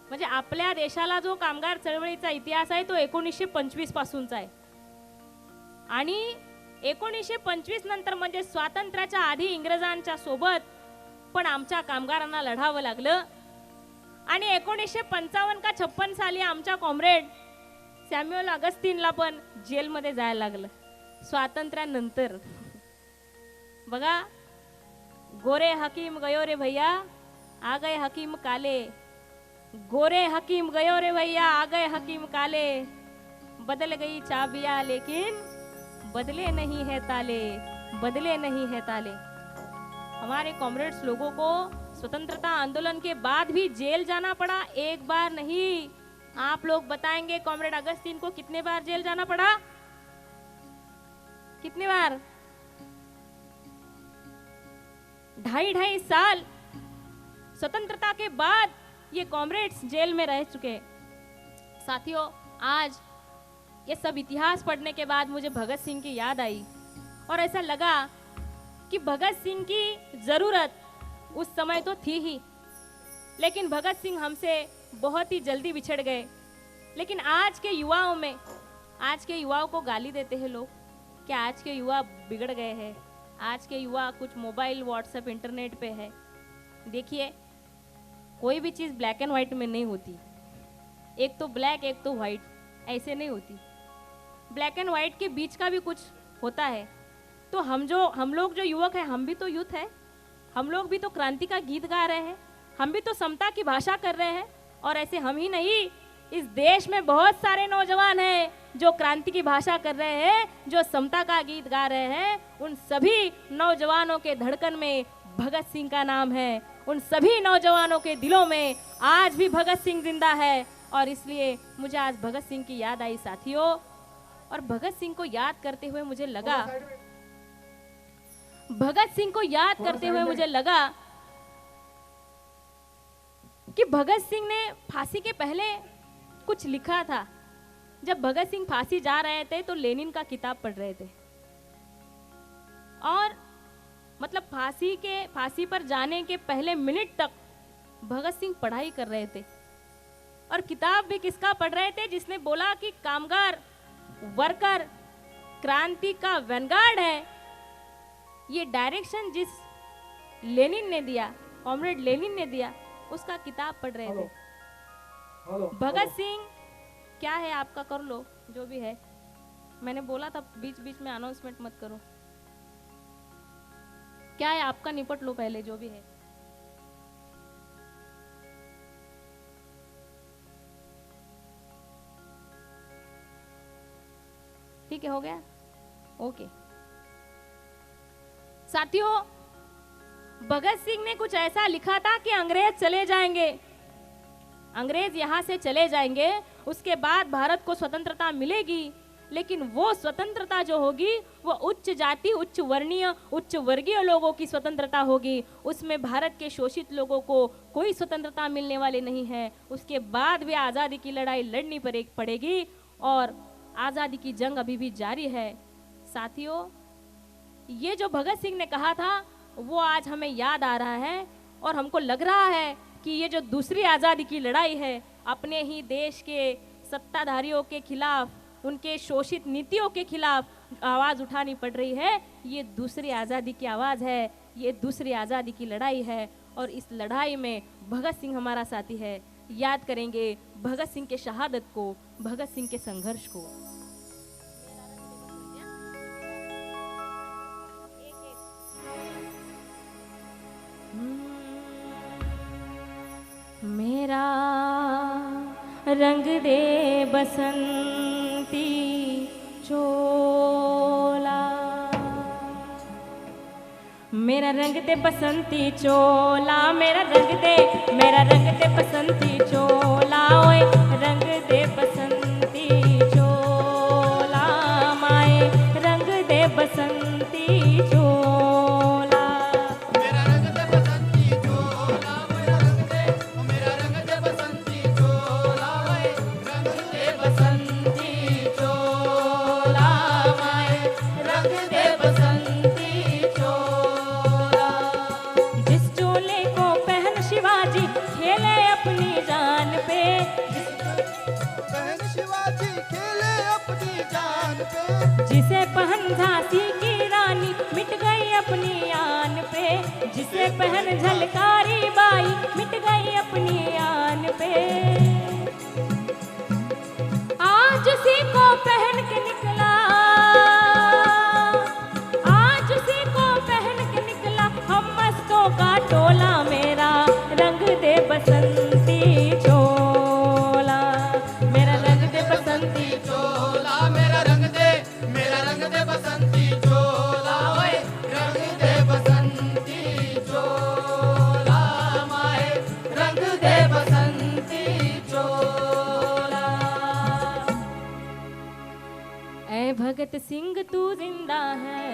म्हणजे आपल्या देशाला जो कामगार चळवळीचा इतिहास आहे तो 1925 पासूनचा आहे आणि 1925 नंतर म्हणजे स्वातंत्र्याच्या आधी इंग्रजांच्या सोबत पण आमच्या कामगारांना लढावं लागलं आणि 1955 का 56 साली आमच्या कॉम्रेड सॅम्युअल अगस्टिनला पण जेलमध्ये जायला लागलं स्वातंत्र्यानंतर। बघा, गोरे हकीम गयो रे भैया आ गए हकीम काले, गोरे हकीम गयो रे भैया आ गए हकीम काले, बदल गई चाबियां लेकिन बदले नहीं है ताले, बदले नहीं है ताले। हमारे कॉमरेड्स लोगों को स्वतंत्रता आंदोलन के बाद भी जेल जाना पड़ा, एक बार नहीं। आप लोग बताएंगे कॉमरेड अगस्तीन को कितने बार जेल जाना पड़ा? कितने बार? 2.5 साल स्वतंत्रता के बाद ये कॉमरेड्स जेल में रह चुके। साथियों, आज ये सब इतिहास पढ़ने के बाद मुझे भगत सिंह की याद आई और ऐसा लगा कि भगत सिंह की जरूरत उस समय तो थी ही, लेकिन भगत सिंह हमसे बहुत ही जल्दी बिछड़ गए। लेकिन आज के युवाओं में, आज के युवाओं को गाली देते हैं लोग कि आज के युवा बिगड़ गए हैं, आज के युवा कुछ मोबाइल व्हाट्सएप इंटरनेट पे है। देखिए, कोई भी चीज़ ब्लैक एंड व्हाइट में नहीं होती, एक तो ब्लैक एक तो व्हाइट, ऐसे नहीं होती। ब्लैक एंड व्हाइट के बीच का भी कुछ होता है। तो हम लोग जो युवक हैं, हम भी तो यूथ है, हम लोग भी तो क्रांति का गीत गा रहे हैं, हम भी तो समता की भाषा कर रहे हैं। और ऐसे हम ही नहीं, इस देश में बहुत सारे नौजवान हैं जो क्रांति की भाषा कर रहे हैं, जो समता का गीत गा रहे हैं। उन सभी नौजवानों के धड़कन में भगत सिंह का नाम है, उन सभी नौजवानों के दिलों में आज भी भगत सिंह जिंदा है। और इसलिए मुझे आज भगत सिंह की याद आई साथियों। और भगत सिंह को याद करते हुए मुझे लगा, भगत सिंह को याद करते हुए मुझे लगा कि भगत सिंह ने फांसी के पहले कुछ लिखा था। जब भगत सिंह फांसी जा रहे थे तो लेनिन का किताब पढ़ रहे थे और मतलब फांसी पर जाने के पहले मिनट तक भगत सिंह पढ़ाई कर रहे थे। और किताब भी किसका पढ़ रहे थे? जिसने बोला कि कामगार वर्कर क्रांति का वैनगार्ड है। ये डायरेक्शन जिस लेनिन ने दिया, कॉमरेड लेनिन ने दिया, उसका किताब पढ़ रहे थे। भगत सिंह क्या है आपका, कर लो जो भी है। मैंने बोला था बीच बीच में अनाउंसमेंट मत करो। क्या है आपका, निपट लो पहले जो भी है। ठीक है, हो गया, ओके। साथियों, भगत सिंह ने कुछ ऐसा लिखा था कि अंग्रेज चले जाएंगे, अंग्रेज यहां से चले जाएंगे, उसके बाद भारत को स्वतंत्रता मिलेगी। लेकिन वो स्वतंत्रता जो होगी वो उच्च जाति, उच्च वर्णीय, उच्च वर्गीय लोगों की स्वतंत्रता होगी। उसमें भारत के शोषित लोगों को कोई स्वतंत्रता मिलने वाली नहीं है। उसके बाद भी आज़ादी की लड़ाई लड़नी पड़ेगी और आज़ादी की जंग अभी भी जारी है। साथियों, ये जो भगत सिंह ने कहा था वो आज हमें याद आ रहा है और हमको लग रहा है कि ये जो दूसरी आज़ादी की लड़ाई है, अपने ही देश के सत्ताधारियों के खिलाफ, उनके शोषित नीतियों के खिलाफ आवाज़ उठानी पड़ रही है। ये दूसरी आज़ादी की आवाज़ है, ये दूसरी आज़ादी की लड़ाई है और इस लड़ाई में भगत सिंह हमारा साथी है। याद करेंगे भगत सिंह के शहादत को, भगत सिंह के संघर्ष को। मेरा रंग दे बसंती चोला, मेरा रंग दे बसंती चोला, मेरा रंग दे बसंती चोला, ओए रंग दे बसंती चोला, माए रंग दे बसंती चोला। मेरा रंग दे बसंती चोला, मेरा रंग दे बसंती चोला, रंग दे बसंती चोला, माए रंग दे बसंती चोला। जिस चोले को पहन शिवाजी खेले अपनी बहन शिवाजी खेले अपनी जान पे, जिसे पहन झांसी की रानी मिट गई अपनी आन पे, जिसे पहन झलकारी बाई मिट गई अपनी आन पे। आज उसी को पहन के निकला, आज उसी को पहन के निकला हम मस्तों का टोला, मेरा रंग दे बसंती चोला, मेरा रंग दे बसंती चोला मेरा रंग दे बसंती चोला, ओए रंग दे बसंती चोला, माए रंग दे बसंती चोला। ऐ भगत सिंह तू जिंदा है,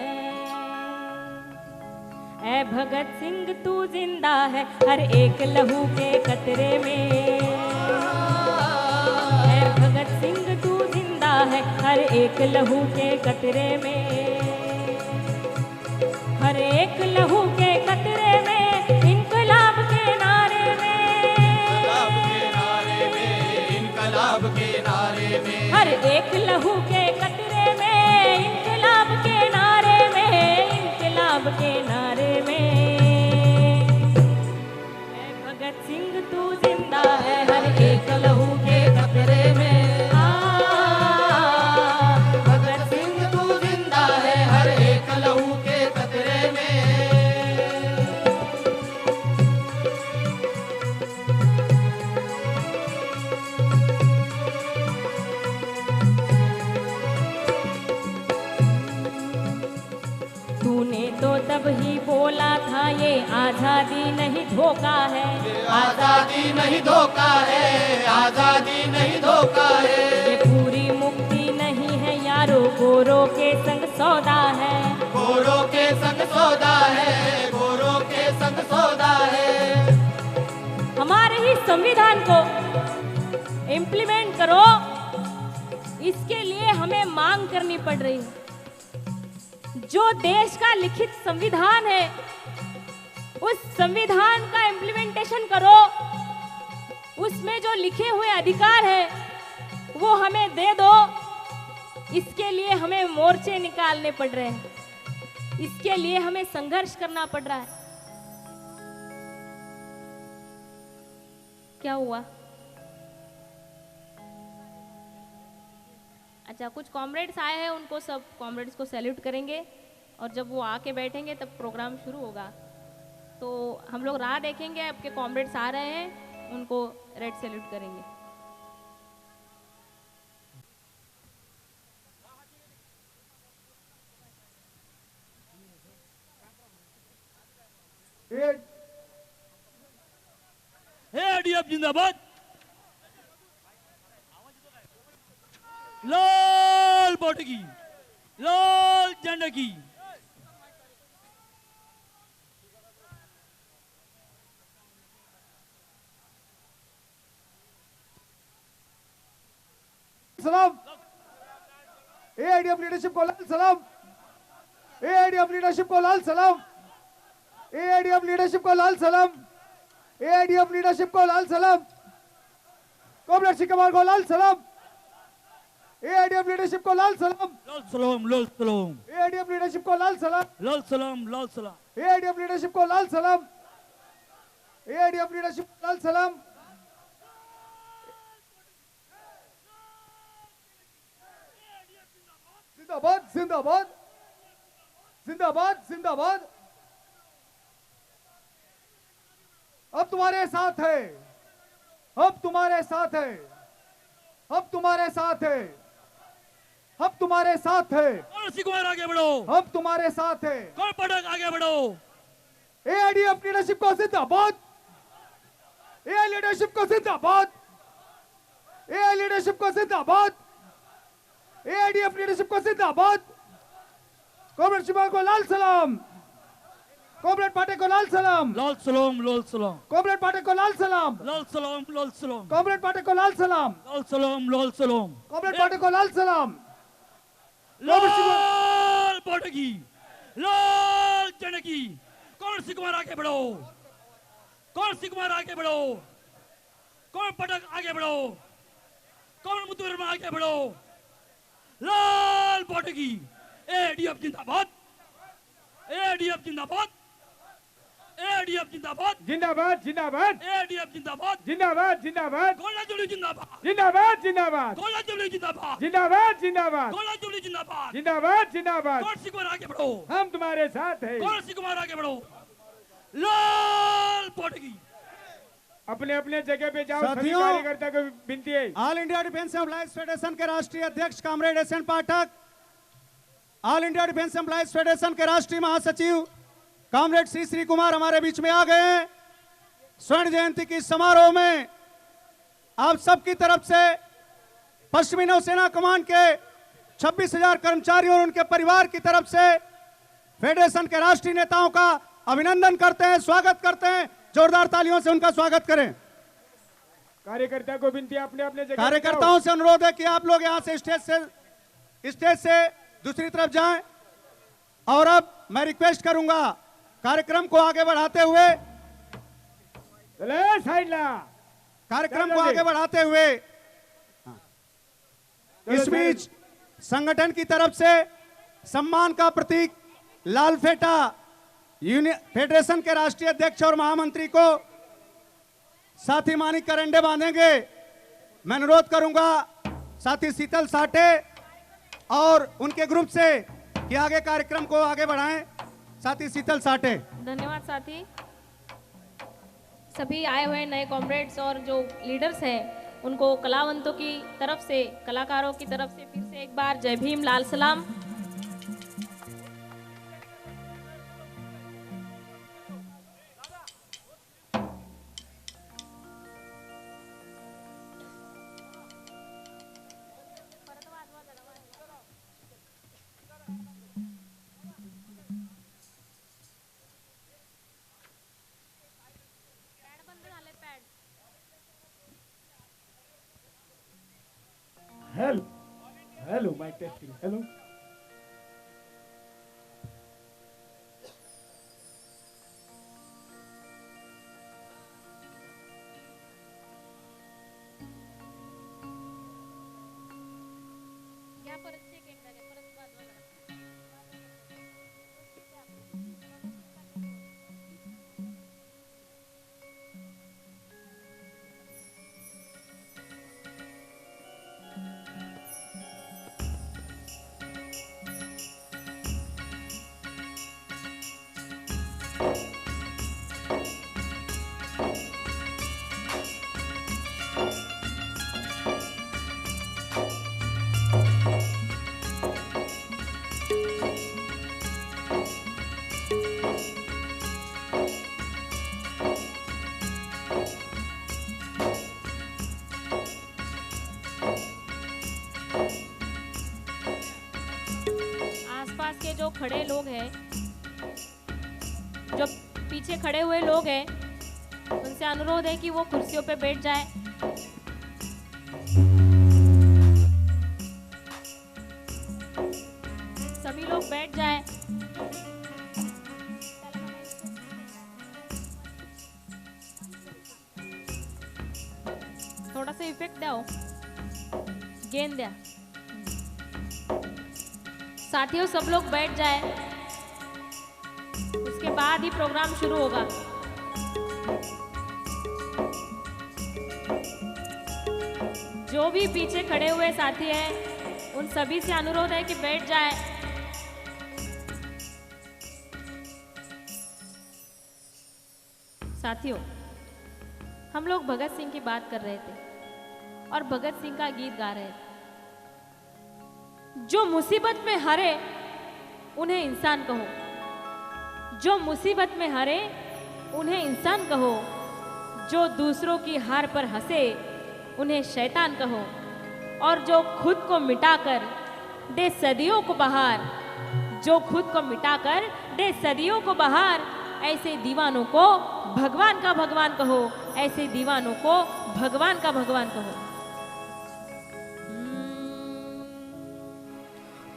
ऐ भगत सिंह तू जिंदा है हर एक लहू के कतरे में, ऐ भगत सिंह तू जिंदा है हर एक लहू के कतरे में, हर एक लहू के कतरे में, इनकलाब के नारे में, इनकलाब के नारे में, हर एक लहू के कतरे में, इनकलाब के नारे में, इनकलाब के नारे में। ऐ भगत सिंह तू जिंदा है हर एक लहू के कतरे में, भगत सिंह तू जिंदा है हर एक लहू के कतरे में। तूने तो तब ही बोला था ये आजादी नहीं धोखा है, आजादी नहीं धोखा है, आजादी नहीं धोखा है, ये पूरी मुक्ति नहीं है यारो, गोरों के संग सौदा है, गोरों के संग सौदा है, गोरों के संग सौदा है। हमारे ही संविधान को इम्प्लीमेंट करो, इसके लिए हमें मांग करनी पड़ रही है। जो देश का लिखित संविधान है उस संविधान का इम्प्लीमेंटेशन करो, उसमें जो लिखे हुए अधिकार है वो हमें दे दो। इसके लिए हमें मोर्चे निकालने पड़ रहे हैं, इसके लिए हमें संघर्ष करना पड़ रहा है। क्या हुआ? अच्छा, कुछ कॉमरेड्स आए हैं, उनको सब कॉमरेड्स को सैल्यूट करेंगे और जब वो आके बैठेंगे तब प्रोग्राम शुरू होगा। तो हम लोग राह देखेंगे, आपके कॉमरेड्स आ रहे हैं, उनको रेड सैल्यूट करेंगे। एडीएफ जिंदाबाद, लाल बॉर्डर की, लाल झंडा की। सलाम, एआईडीएफ लीडरशिप को लाल सलाम, एआईडीएफ लीडरशिप को लाल सलाम, एआईडीएफ लीडरशिप को लाल सलाम, एआईडीएफ लीडरशिप को लाल सलाम, कॉमरेड शिकमार को लाल सलाम, एआईडीएफ लीडरशिप को लाल सलाम, लाल सलाम, लाल सलाम, एआईडीएफ लीडरशिप को लाल सलाम, लाल सलाम, लाल सलाम, एआईडीएफ लीडरशिप को लाल सलाम, एआईडीएफ लीडरशिप को लाल सलाम। जिंदाबाद जिंदाबाद जिंदाबाद जिंदाबाद। अब तुम्हारे साथ है, अब तुम्हारे साथ है, अब तुम्हारे साथ है, अब तुम्हारे साथ है, कौन सी कुमार आगे बढ़ो, अब तुम्हारे साथ है। कौन पटक आगे बढ़ो। एआईडीएफ लीडरशिप को जिंदाबाद, एआई लीडरशिप को जिंदाबाद, एआई लीडरशिप को जिंदाबाद, एआईडीएफ लीडरशिप को जिंदाबाद। कॉमरेड शिवा को लाल सलाम, कॉमरेड पाटे को लाल सलाम, लाल सलाम, लाल सलाम, कॉमरेड पाटे को लाल सलाम, लाल सलाम, लाल सलाम, कॉमरेड पाटे को लाल सलाम, लाल सलाम, लाल सलाम, कॉमरेड पाटे को लाल सलाम। लाल बॉर्डर की, लाल झंडा की। कौन सी कुमार आगे बढ़ो, कौन सी कुमार आगे बढ़ो। कौन पटक आगे बढ़ो, कौन मुतुवर्मा आगे बढ़ो। लाल पटकी एडीएफ जिंदाबाद, एडीएफ जिंदाबाद, एडीएफ जिंदाबाद, जिंदाबाद जिंदाबाद एडीएफ जिंदाबाद, जिंदाबाद जिंदाबाद गोला जुबली जिंदाबाद, जिंदाबाद जिंदाबाद गोला जुबली जिंदाबाद, जिंदाबाद जिंदाबाद गोला जुबली जिंदाबाद। जिंदाबाद जिंदाबाद। कौन सी कुमार आगे बढ़ो, हम तुम्हारे साथ हैं। कौन सी कुमार आगे बढ़ो। लाल पटकी अपने अपने जगह पे जाओ। सभी साथियों, कार्यकर्ता को विनती है। All India defence employees federation के राष्ट्रीय अध्यक्ष comrade S N Pathak, all India defence employees federation के राष्ट्रीय महासचिव कॉमरेड श्री श्री कुमार हमारे बीच में आ गए हैं। स्वर्ण जयंती की समारोह में आप सबकी तरफ से पश्चिमी नौसेना कमान के 26,000 कर्मचारियों और उनके परिवार की तरफ से फेडरेशन के राष्ट्रीय नेताओं का अभिनंदन करते हैं, स्वागत करते हैं। जोरदार तालियों से उनका स्वागत करें। कार्यकर्ता को विनती है अपने अपने जगह पे कार्यकर्ताओं से अनुरोध है कि आप लोग यहां से स्टेज से दूसरी तरफ जाएं। और अब मैं रिक्वेस्ट करूंगा कार्यक्रम को आगे बढ़ाते हुए, चले साइड ला। कार्यक्रम को आगे बढ़ाते हुए इस बीच संगठन की तरफ से सम्मान का प्रतीक लाल फेटा फेडरेशन के राष्ट्रीय अध्यक्ष और महामंत्री को साथी मानिक करंडे बांधेंगे। मैं अनुरोध करूंगा साथी शीतल साठे और उनके ग्रुप से कि आगे कार्यक्रम को आगे बढ़ाएं। साथी शीतल साठे। धन्यवाद साथी। सभी आए हुए नए कॉमरेड्स और जो लीडर्स हैं उनको कलावंतों की तरफ से, कलाकारों की तरफ से फिर से एक बार जय भीम, लाल सलाम। Hello hello mic testing. Hello क्या परत चेक एकदा घ्या, परत बाजूला करा. आसपास के जो खड़े लोग हैं, जो पीछे खड़े हुए लोग हैं, उनसे अनुरोध है कि वो कुर्सियों पे बैठ जाए। सभी लोग बैठ जाए। थोड़ा सा इफेक्ट दो, गेंद द्या। साथियों सब लोग बैठ जाए, उसके बाद ही प्रोग्राम शुरू होगा। जो भी पीछे खड़े हुए साथी हैं, उन सभी से अनुरोध है कि बैठ जाए। साथियों, हम लोग भगत सिंह की बात कर रहे थे और भगत सिंह का गीत गा रहे थे। जो मुसीबत में हारे उन्हें इंसान कहो, जो मुसीबत में हारे उन्हें इंसान कहो, जो दूसरों की हार पर हंसे उन्हें शैतान कहो, और जो खुद को मिटाकर दे सदियों को बहार, जो खुद को मिटाकर दे सदियों को बहार, ऐसे दीवानों को भगवान का भगवान कहो, ऐसे दीवानों को भगवान का भगवान कहो।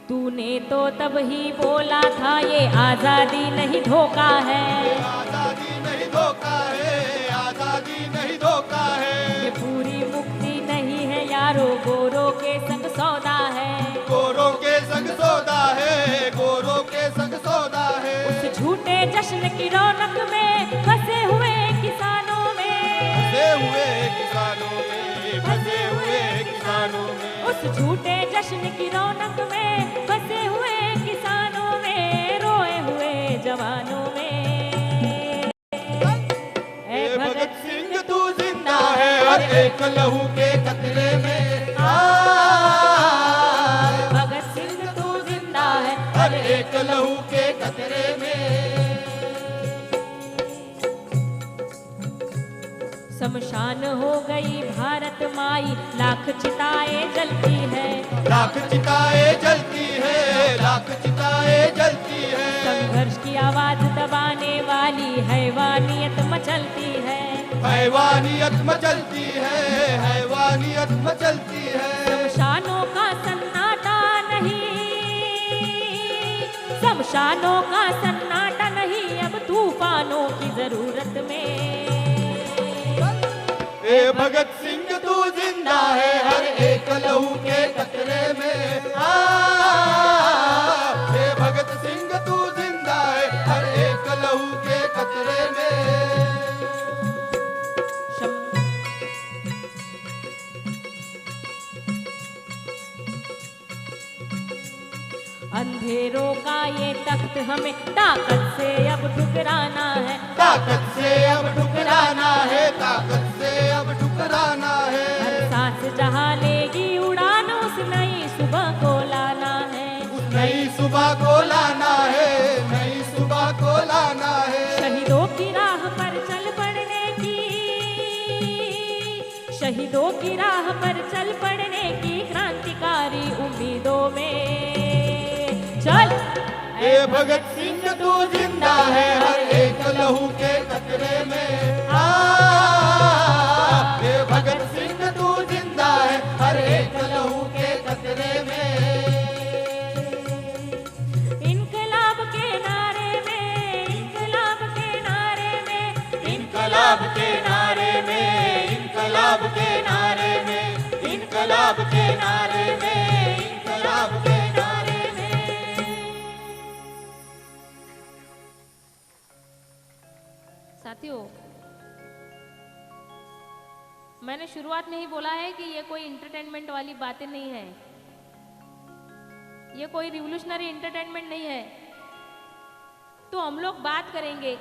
तूने तो तब ही बोला था ये आजादी नहीं धोखा है, आजादी नहीं धोखा है, आजादी नहीं धोखा है। ये पूरी मुक्ति नहीं है यारो, गोरों के संग सौदा है। गोरों के संग सौदा है, गोरों के संग सौदा है। उस झूठे जश्न की रौनक में फंसे हुए किसानों में, फंसे हुए किसानों में, फंसे हुए किसानों में। उस झूठे जश्न की रौनक में फंसे हुए किसानों में, रोए हुए जवानों में। ए भगत सिंह तू जिंदा है हर एक लहू के कतरे में। भगत सिंह तू जिंदा है हर एक लहू के कतरे में। शमशान हो गई भारत माई, लाख चिताएं जलती है। लाख चिताएं जलती है, लाख चिताएं जलती है। संघर्ष की आवाज दबाने वाली हैवानियत मचलती है। हैवानियत मचलती है, हैवानियत मचलती है। शमशानों का सन्नाटा नहीं, शमशानों का सन्नाटा नहीं, अब तूफानों की जरूरत में। ए भगत सिंह तू जिंदा है हर एक लहू के कतरे में। ए भगत सिंह तू जिंदा है हर एक लहू के कतरे में। अंधेरों का ये तख्त हमें ताकत से अब ठुकराना है। ताकत से अब ठुकराना है, ताकत से अब ठुकराना है। हर सांस जहाँ लेगी उड़ान उस नई सुबह को लाना है। नई सुबह को लाना है, नई सुबह को लाना है। शहीदों की राह पर चल पड़ने की, शहीदों की राह पर चल पड़ने की क्रांतिकारी उम्मीदों में चल। ए भगत सिंह तू जिंदा है हर एक लहू के कतरे में। ए भगत सिंह तू जिंदा है हर एक लहू के कतरे में। इनकलाब के नारे में, इनकलाब के नारे में, इनकलाब के नारे में, इनकलाब के नारे में, इनकलाब के नारे में, इनकलाब के नारे में। साथियों, मैंने शुरुआत में ही बोला है कि ये कोई इंटरटेनमेंट वाली बातें नहीं है, ये कोई रिवोल्यूशनरी एंटरटेनमेंट नहीं है। तो हम लोग बात करेंगे,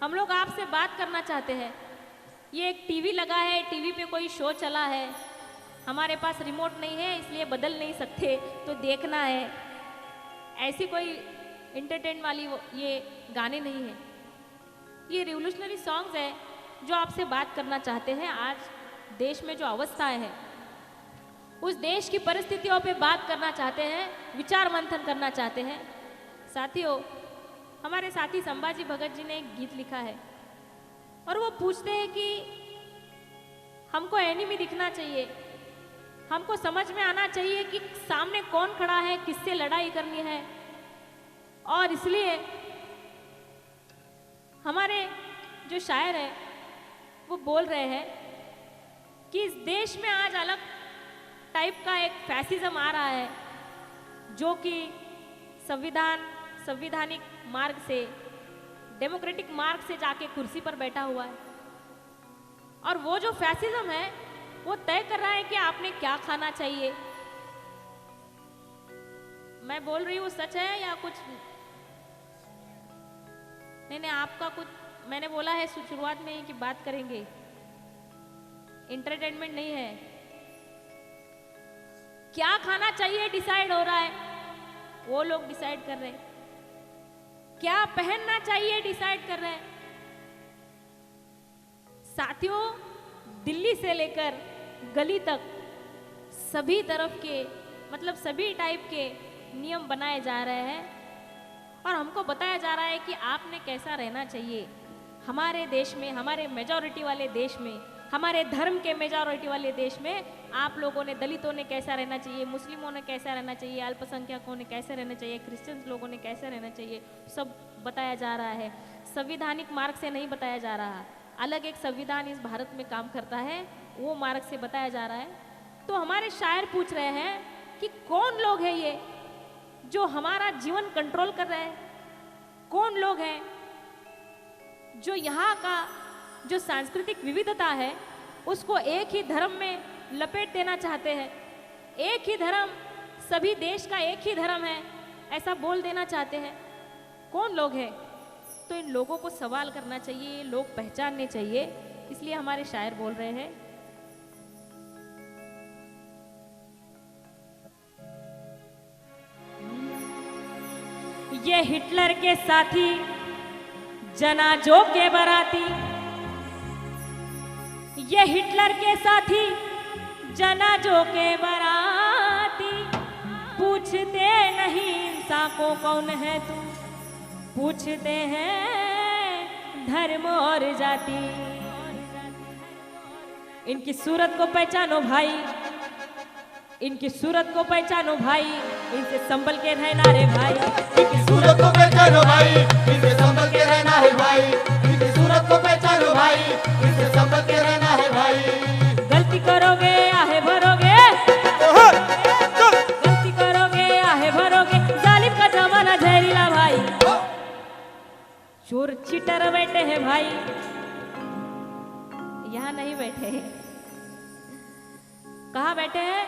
हम लोग आपसे बात करना चाहते हैं। ये एक टीवी लगा है, टीवी पे कोई शो चला है, हमारे पास रिमोट नहीं है इसलिए बदल नहीं सकते, तो देखना है। ऐसी कोई इंटरटेन वाली ये गाने नहीं है, ये रिवोल्यूशनरी सॉन्ग्स है जो आपसे बात करना चाहते हैं। आज देश में जो अवस्थाएं हैं, उस देश की परिस्थितियों पे बात करना चाहते हैं, विचार मंथन करना चाहते हैं। साथियों, हमारे साथी संभाजी भगत जी ने एक गीत लिखा है और वो पूछते हैं कि हमको एनिमी दिखना चाहिए, हमको समझ में आना चाहिए कि सामने कौन खड़ा है, किससे लड़ाई करनी है। और इसलिए हमारे जो शायर है वो बोल रहे हैं कि इस देश में आज अलग टाइप का एक फैसिज्म आ रहा है जो कि संविधानिक मार्ग से, डेमोक्रेटिक मार्ग से जाके कुर्सी पर बैठा हुआ है। और वो जो फैसिज्म है वो तय कर रहा है कि आपने क्या खाना चाहिए। मैं बोल रही हूँ सच है या कुछ नहीं, आपका कुछ, मैंने बोला है शुरुआत में ही कि बात करेंगे, इंटरटेनमेंट नहीं है। क्या खाना चाहिए डिसाइड हो रहा है, वो लोग डिसाइड कर रहे हैं। क्या पहनना चाहिए डिसाइड कर रहे हैं। साथियों, दिल्ली से लेकर गली तक सभी तरफ के, मतलब सभी टाइप के नियम बनाए जा रहे हैं और हमको बताया जा रहा है कि आपने कैसा रहना चाहिए। हमारे देश में, हमारे मेजॉरिटी वाले देश में, हमारे धर्म के मेजॉरिटी वाले देश में आप लोगों ने, दलितों ने कैसा रहना चाहिए, मुस्लिमों ने कैसा रहना चाहिए, अल्पसंख्यकों ने कैसे रहना चाहिए, क्रिश्चियन लोगों ने कैसे रहना चाहिए, सब बताया जा रहा है। संविधानिक मार्ग से नहीं बताया जा रहा। अलग एक संविधान इस भारत में काम करता है, वो मार्ग से बताया जा रहा है। तो हमारे शायर पूछ रहे हैं कि कौन लोग हैं ये जो हमारा जीवन कंट्रोल कर रहे हैं, कौन लोग हैं जो यहाँ का जो सांस्कृतिक विविधता है उसको एक ही धर्म में लपेट देना चाहते हैं, एक ही धर्म, सभी देश का एक ही धर्म है ऐसा बोल देना चाहते हैं। कौन लोग हैं? तो इन लोगों को सवाल करना चाहिए, लोग पहचानने चाहिए, इसलिए हमारे शायर बोल रहे हैं। ये हिटलर के साथी, जनाजों के बाराती, ये हिटलर के साथी, जनाजों के बाराती, पूछते नहीं इंसान को कौन है तू, पूछते हैं धर्म और जाति। इनकी सूरत को पहचानो भाई, इनकी सूरत को पहचानो भाई, इनसे संभल के रहना रे भाई, इनकी सूरत को पहचानो भाई, इनसे संभल के रहना है भाई, इनकी सूरत को पहचानो भाई, इनसे संभल के रहना है भाई। गलती करोगे आहे भरोगे, गलती करोगे आहे भरोगे, जालिम का जमाना जहरीला भाई, चोर चीटर बैठे हैं भाई, यहाँ नहीं बैठे हैं, कहाँ बैठे हैं?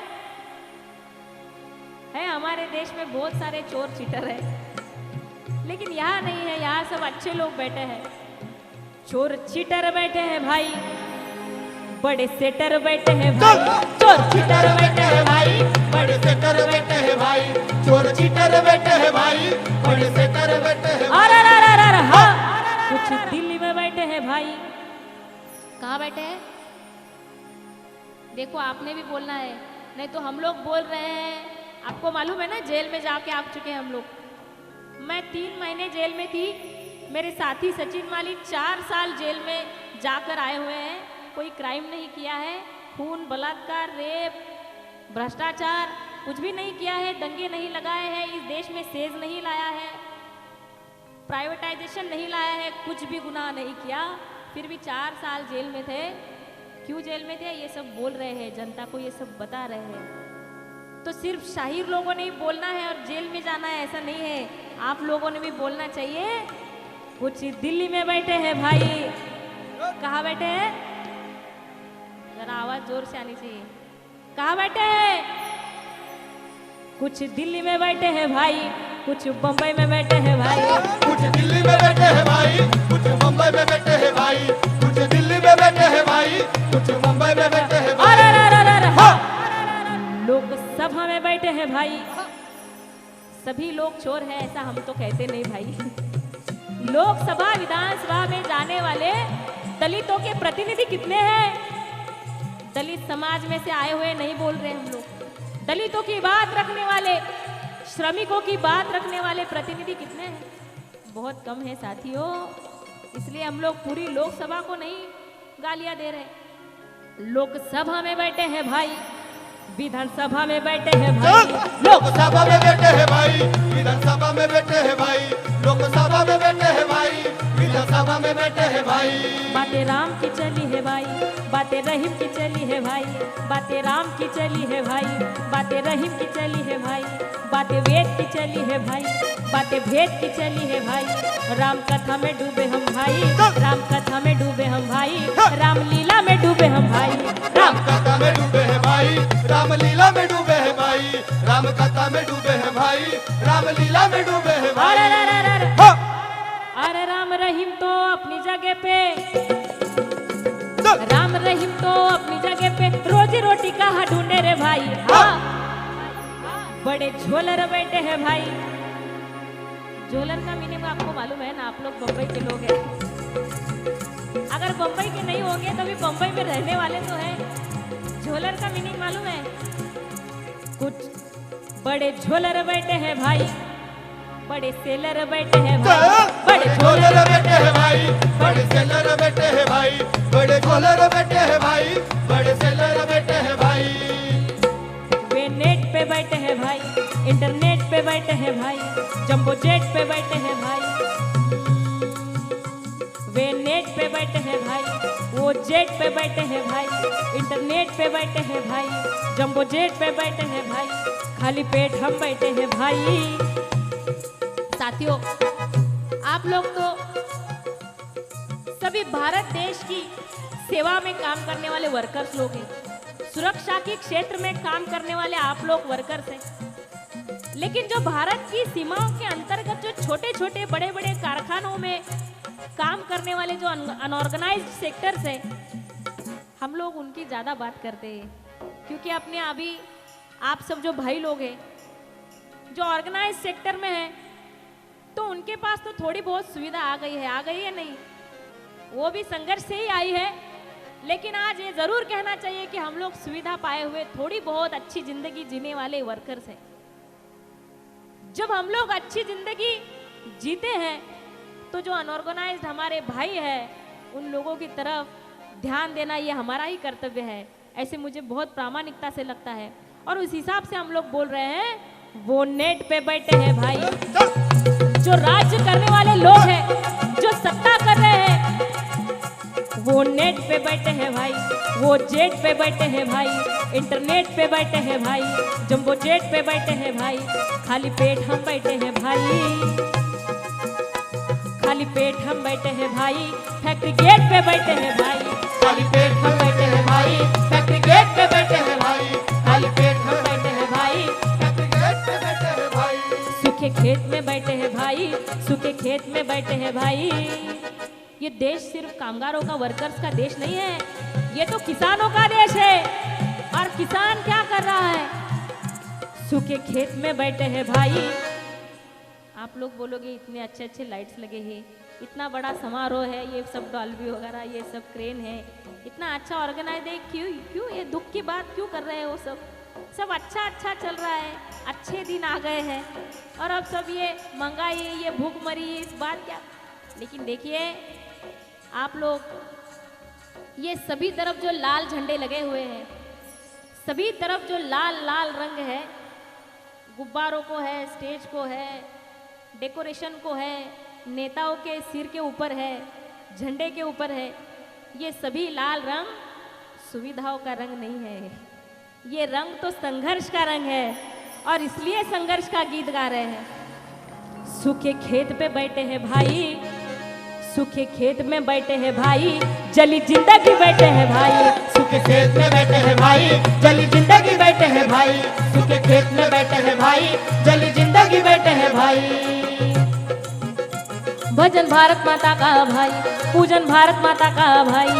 है हमारे देश में बहुत सारे चोर चीटर हैं, लेकिन यहाँ नहीं है, यहाँ सब अच्छे लोग बैठे हैं। चोर चीटर बैठे हैं भाई, बड़े सेटर बैठे हैं भाई, चोर चीटर बैठे हैं भाई, बड़े सेटर बैठे हैं भाई, चोर चीटर बैठे हैं भाई, बड़े सेटर बैठे हैं। अरे हाँ, कुछ दिल्ली में बैठे हैं भाई, कहाँ बैठे हैं? देखो आपने भी बोलना है, नहीं तो हम लोग बोल रहे हैं। आपको मालूम है ना, जेल में जाके आ चुके हैं हम लोग। मैं 3 महीने जेल में थी, मेरे साथी सचिन माली 4 साल जेल में जाकर आए हुए हैं, कोई क्राइम नहीं किया है, खून, बलात्कार, रेप, भ्रष्टाचार कुछ भी नहीं किया है, दंगे नहीं लगाए हैं, इस देश में सेज नहीं लाया है, प्राइवेटाइजेशन नहीं लाया है, कुछ भी गुनाह नहीं किया, फिर भी 4 साल जेल में थे। क्यों जेल में थे? ये सब बोल रहे हैं, जनता को ये सब बता रहे हैं। तो सिर्फ शाहीर लोगों ने ही बोलना है और जेल में जाना है ऐसा नहीं है, आप लोगों ने भी बोलना चाहिए। कुछ दिल्ली में बैठे हैं भाई, कहाँ बैठे हैं? जरा आवाज जोर से आनी चाहिए, कहाँ बैठे हैं? कुछ दिल्ली में बैठे हैं भाई, कुछ बम्बई में बैठे हैं भाई, कुछ दिल्ली में बैठे हैं भाई, कुछ मुंबई में बैठे हैं भाई, कुछ दिल्ली में बैठे हैं भाई, कुछ मुंबई में बैठे हैं भाई। लोकसभा में बैठे हैं भाई, सभी लोग चोर हैं ऐसा हम तो कहते नहीं भाई। लोकसभा विधानसभा में जाने वाले दलितों के प्रतिनिधि कितने हैं? दलित समाज में से आए हुए नहीं बोल रहे हम लोग, दलितों की बात रखने वाले, श्रमिकों की बात रखने वाले प्रतिनिधि कितने हैं? बहुत कम है साथियों, इसलिए हम लोग पूरी लोकसभा को नहीं गालियां दे रहे। लोकसभा में बैठे हैं भाई, विधानसभा में बैठे हैं भाई, लोकसभा में बैठे हैं भाई, विधानसभा में बैठे हैं भाई, लोकसभा में बैठे हैं भाई, विधानसभा में बैठे हैं भाई। बातें राम की चली है भाई, बातें रहीम की चली है भाई, बातें राम की चली है भाई, बातें रहीम की चली है भाई, बातें वेद की चली है भाई, बातें भेद की चली है भाई। राम कथा में डूबे हम भाई, राम कथा में डूबे हम भाई, रामलीला में डूबे हम भाई, राम कथा में डूबे हैं भाई, रामलीला में डूबे हैं भाई, राम कथा में डूबे हैं भाई, रामलीला में डूबे हैं भाई। अरे राम रहीम तो अपनी जगह पे, राम रहीम तो अपनी जगह पे, रोजी रोटी कहाँ ढूंढे रे भाई। हाँ, बड़े झोलर बैठे हैं भाई। झोलर का मीनिंग आपको मालूम है ना, आप लोग बम्बई के लोग हैं, अगर बम्बई के नहीं होंगे तो भी बम्बई में रहने वाले तो हैं। झोलर का मीनिंग मालूम है? कुछ बड़े झोलर बैठे हैं भाई, बड़े सेलर बैठे हैं भाई, बड़े झोलर बैठे हैं भाई, बड़े सेलर बैठे हैं भाई, बड़े झोलर बैठे हैं भाई, बड़े सेलर बैठे हैं भाई। वे नेट पे बैठे हैं भाई, इंटरनेट पे बैठे हैं भाई, जंबो जेट पे बैठे हैं भाई, वे नेट पे बैठे हैं भाई, जेट पे बैठे हैं भाई, इंटरनेट पे बैठे हैं भाई, जंबो जेट पे बैठे हैं भाई, खाली पेट हम बैठे हैं भाई। साथियों, आप लोग तो सभी भारत देश की सेवा में काम करने वाले वर्कर्स लोग हैं, सुरक्षा के क्षेत्र में काम करने वाले आप लोग वर्कर्स हैं, लेकिन जो भारत की सीमाओं के अंतर्गत जो छोटे छोटे बड़े बड़े कारखानों में काम करने वाले जो अनऑर्गेनाइज्ड सेक्टर्स हैं, हम लोग उनकी ज़्यादा बात करते हैं, क्योंकि अपने अभी आप सब जो भाई लोग हैं जो ऑर्गेनाइज सेक्टर में हैं, तो उनके पास तो थोड़ी बहुत सुविधा आ गई है नहीं, वो भी संघर्ष से ही आई है। लेकिन आज ये ज़रूर कहना चाहिए कि हम लोग सुविधा पाए हुए थोड़ी बहुत अच्छी जिंदगी जीने वाले वर्कर्स हैं। जब हम लोग अच्छी जिंदगी जीते हैं तो जो अनऑर्गेनाइज्ड हमारे भाई हैं उन लोगों की तरफ ध्यान देना ये हमारा ही कर्तव्य है, ऐसे मुझे बहुत प्रामाणिकता से लगता है। और उस हिसाब से हम लोग बोल रहे हैं, वो नेट पे बैठे हैं भाई, जो राज्य करने वाले लोग हैं, जो सत्ता कर रहे हैं, वो नेट पे बैठे हैं भाई, वो जेट पे बैठे हैं भाई, इंटरनेट पे बैठे हैं भाई, जंबो जेट पे बैठे हैं भाई, खाली पेट हम बैठे हैं भाई, खाली पेट हम बैठे हैं भाई, फैक्ट्री गेट पे बैठे हैं भाई, खाली पेट हम बैठे हैं भाई, फैक्ट्री गेट पे बैठे हैं भाई, खाली पेट हम बैठे हैं भाई, फैक्ट्री गेट पे बैठे हैं भाई, सूखे खेत में बैठे हैं भाई, सूखे खेत में बैठे हैं भाई। ये देश सिर्फ कामगारों का, वर्कर्स का देश नहीं है, ये तो किसानों का देश है। और किसान क्या कर रहा है? सूखे खेत में बैठे हैं भाई। आप लोग बोलोगे इतने अच्छे अच्छे लाइट्स लगे हैं, इतना बड़ा समारोह है, ये सब डॉल्बी वगैरह, ये सब क्रेन है, इतना अच्छा ऑर्गेनाइज है, क्यों ये दुख की बात क्यों कर रहे हैं? वो सब अच्छा चल रहा है, अच्छे दिन आ गए हैं, और अब सब ये महंगाई, ये भूखमरी, इस बात क्या। लेकिन देखिए आप लोग, ये सभी तरफ जो लाल झंडे लगे हुए हैं, सभी तरफ जो लाल लाल रंग है, गुब्बारों को है, स्टेज को है, डेकोरेशन को है, नेताओं के सिर के ऊपर है, झंडे के ऊपर है, ये सभी लाल रंग सुविधाओं का रंग नहीं है, ये रंग तो संघर्ष का रंग है, और इसलिए संघर्ष का गीत गा रहे हैं। सूखे खेत पे बैठे हैं भाई, सूखे खेत में बैठे हैं भाई, जली जिंदगी बैठे हैं भाई, सूखे खेत में बैठे हैं भाई, जली जिंदगी बैठे हैं भाई, सूखे खेत में बैठे हैं भाई, जली जिंदगी बैठे हैं भाई। भजन भारत माता का भाई, पूजन भारत माता का भाई,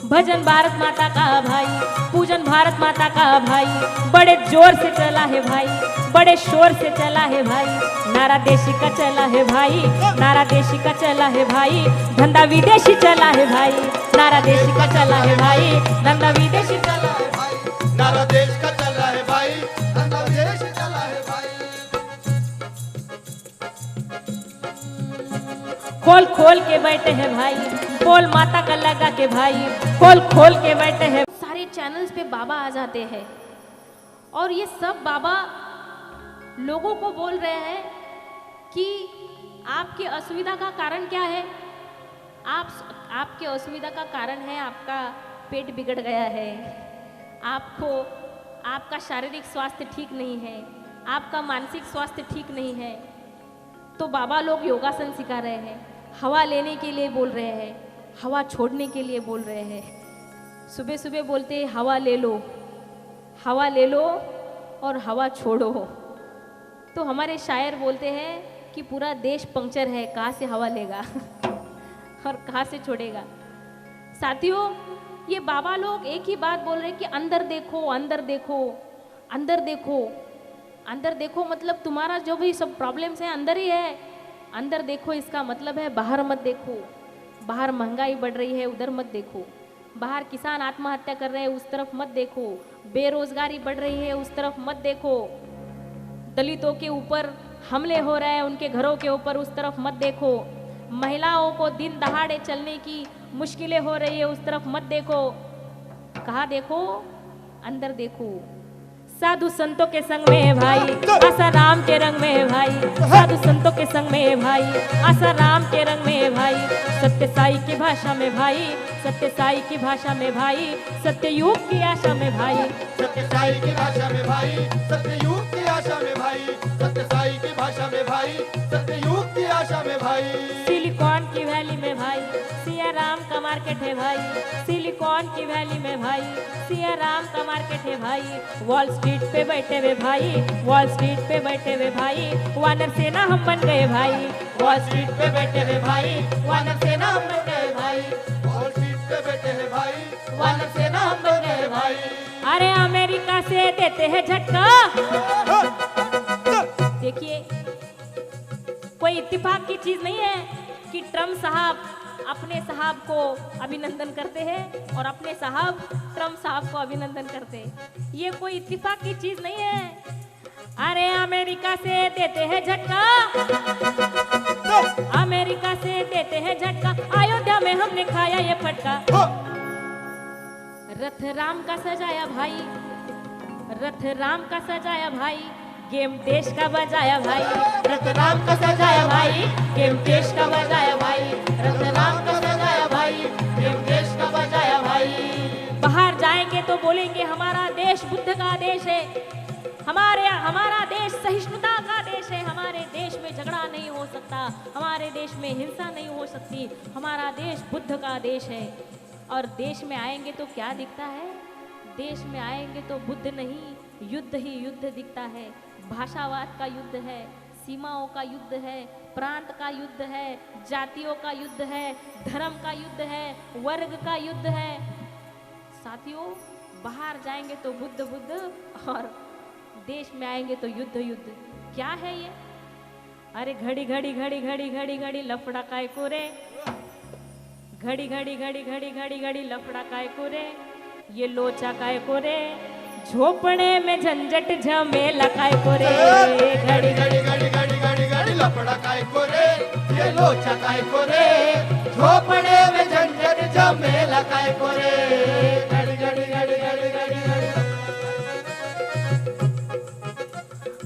भजन भारत माता का भाई, पूजन भारत माता का भाई, बड़े जोर से चला है भाई, बड़े शोर से चला है भाई, नारा देशी का चला है भाई, नारा देशी का चला है भाई, धंधा विदेशी चला है भाई, नारा देशी का चला है भाई, धंधा विदेशी चला है भाई, नारा देश का चला है भाई, धंधा विदेशी चला है भाई। खोल खोल के बैठे हैं भाई, बोल माता का लगा के भाई, खोल खोल के बैठे हैं। सारे चैनल्स पे बाबा आ जाते हैं, और ये सब बाबा लोगों को बोल रहे हैं कि आपकी असुविधा का कारण क्या है? आपके असुविधा का कारण है आपका पेट बिगड़ गया है, आपका शारीरिक स्वास्थ्य ठीक नहीं है, आपका मानसिक स्वास्थ्य ठीक नहीं है। तो बाबा लोग योगासन सिखा रहे हैं, हवा लेने के लिए बोल रहे हैं, हवा छोड़ने के लिए बोल रहे हैं। सुबह सुबह बोलते हैं हवा ले लो, हवा ले लो और हवा छोड़ो। तो हमारे शायर बोलते हैं कि पूरा देश पंक्चर है, कहाँ से हवा लेगा और कहाँ से छोड़ेगा। साथियों, ये बाबा लोग एक ही बात बोल रहे हैं कि अंदर देखो, अंदर देखो, अंदर देखो, अंदर देखो, मतलब तुम्हारा जो भी सब प्रॉब्लम्स हैं अंदर ही है। अंदर देखो इसका मतलब है बाहर मत देखो, बाहर महंगाई बढ़ रही है उधर मत देखो, बाहर किसान आत्महत्या कर रहे हैं उस तरफ मत देखो, बेरोजगारी बढ़ रही है उस तरफ मत देखो, दलितों के ऊपर हमले हो रहे हैं उनके घरों के ऊपर उस तरफ मत देखो, महिलाओं को दिन दहाड़े चलने की मुश्किलें हो रही है उस तरफ मत देखो। कहाँ देखो? अंदर देखो। साधु संतों के संग में है भाई, आशा राम के रंग में है भाई। साधु संतों के संग में है भाई, आशा राम के रंग में है भाई। सत्य साई की भाषा में भाई, सत्य साई की भाषा में भाई, सत्य युग की आशा में भाई। सत्य साई की भाषा में भाई, सत्य युग की आशा में भाई। सत्य साई की भाषा में भाई, सत्य युग की आशा में भाई। सिलिकॉन की वैली में भाई, सिया राम का मार्केट है भाई। सिलिकॉन की वैली में भाई, सिया राम का मार्केट है भाई। वॉल स्ट्रीट पे बैठे हुए भाई, वॉल स्ट्रीट पे बैठे हुए भाई, वानर सेना हम बन गए भाई। वॉल स्ट्रीट पे बैठे हैं भाई, वानर सेना हम बन गए भाई। वॉल स्ट्रीट पे बैठे हैं भाई, वानर सेना हम बन गए भाई। अरे अमेरिका से देते हैं झटका। देखिए, कोई इत्तेफाक की चीज नहीं है कि ट्रम्प साहब अपने साहब को अभिनंदन करते हैं और अपने साहब ट्रम्प साहब को अभिनंदन करते हैं। ये कोई इत्तेफाक की चीज नहीं है। अरे अमेरिका से देते हैं झटका, अमेरिका से देते हैं झटका। अयोध्या में हमने खाया ये फटका। रथ राम का सजाया भाई, रथ राम का सजाया भाई, गेम देश का बजाया भाई। रथ राम का सजाया भाई, गेम देश का बजाया भाई। रथ राम का सजाया भाई, गेम देश का बजाया भाई। बाहर जाएंगे तो बोलेंगे हमारा देश बुद्ध का देश है, हमारा देश सहिष्णुता का देश है, हमारे देश में झगड़ा नहीं हो सकता, हमारे देश में हिंसा नहीं हो सकती, हमारा देश बुद्ध का देश है। और देश में आएंगे तो क्या दिखता है? देश में आएंगे तो बुद्ध नहीं, युद्ध ही युद्ध दिखता है। भाषावाद का युद्ध है, सीमाओं का युद्ध है, प्रांत का युद्ध है, जातियों का युद्ध है, धर्म का युद्ध है, वर्ग का युद्ध है। साथियों, बाहर जाएंगे तो बुद्ध बुद्ध और देश में आएंगे तो युद्ध युद्ध। क्या है ये? अरे घड़ी घड़ी घड़ी घड़ी घड़ी घड़ी लफड़ा काय को रे, घड़ी घड़ी घड़ी घड़ी घड़ी घड़ी लफड़ा काय को रे, ये लोचा काय को रे, झोपड़े में झंझट झमेला काय को रे। घड़ी घड़ी घड़ी घड़ी घड़ी घड़ी लफड़ा काय को रे, ये लोचा काय को रे, झोपड़े में झंझट झमेला काय को रे। घड़ी घड़ी घड़ी घड़ी घड़ी घड़ी।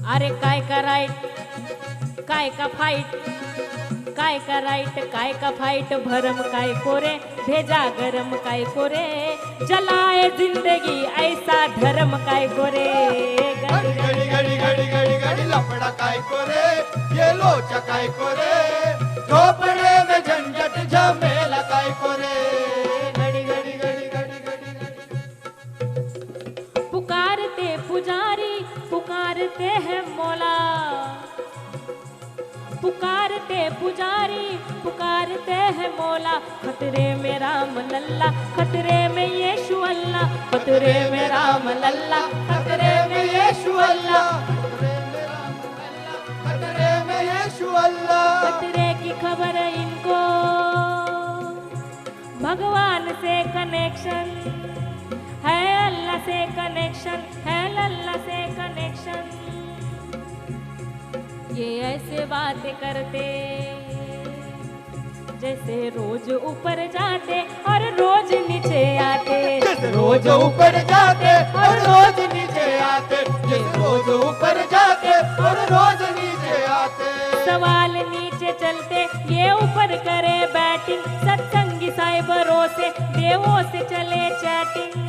अरे काय का राइट, काय का फाइट, काय का राइट, काय का फाइट, भरम काय को रे, भेजा गरम काय को रे, जलाए जिंदगी ऐसा धर्म काय को रे। घड़ी घड़ी घड़ी घड़ी घड़ी घड़ी लफड़ा काय को रे, ये लोचा काय को रे, झोपड़े में झंझट झमेला काय को रे। घड़ी घड़ी घड़ी घड़ी घड़ी घड़ी। पुकारते पुजारी, पुकारते हैं मौला, पुकारते पुजारी, पुकारते हैं मौला। खतरे में राम लल्ला, खतरे में यीशु अल्लाह, खतरे में राम लल्ला, खतरे में यीशु अल्लाह, खतरे में यीशु अल्लाह। खतरे की खबर इनको, भगवान से कनेक्शन है, अल्लाह से कनेक्शन है, अल्लाह से कनेक्शन। ये ऐसे बातें करते जैसे रोज ऊपर जाते और रोज नीचे आते, रोज ऊपर जाते और रोज नीचे आते, रोज ऊपर जाते और रोज नीचे आते। सवाल नीचे चलते, ये ऊपर करे बैटिंग, सत्संगी साइबरों से देवों से चले चैटिंग।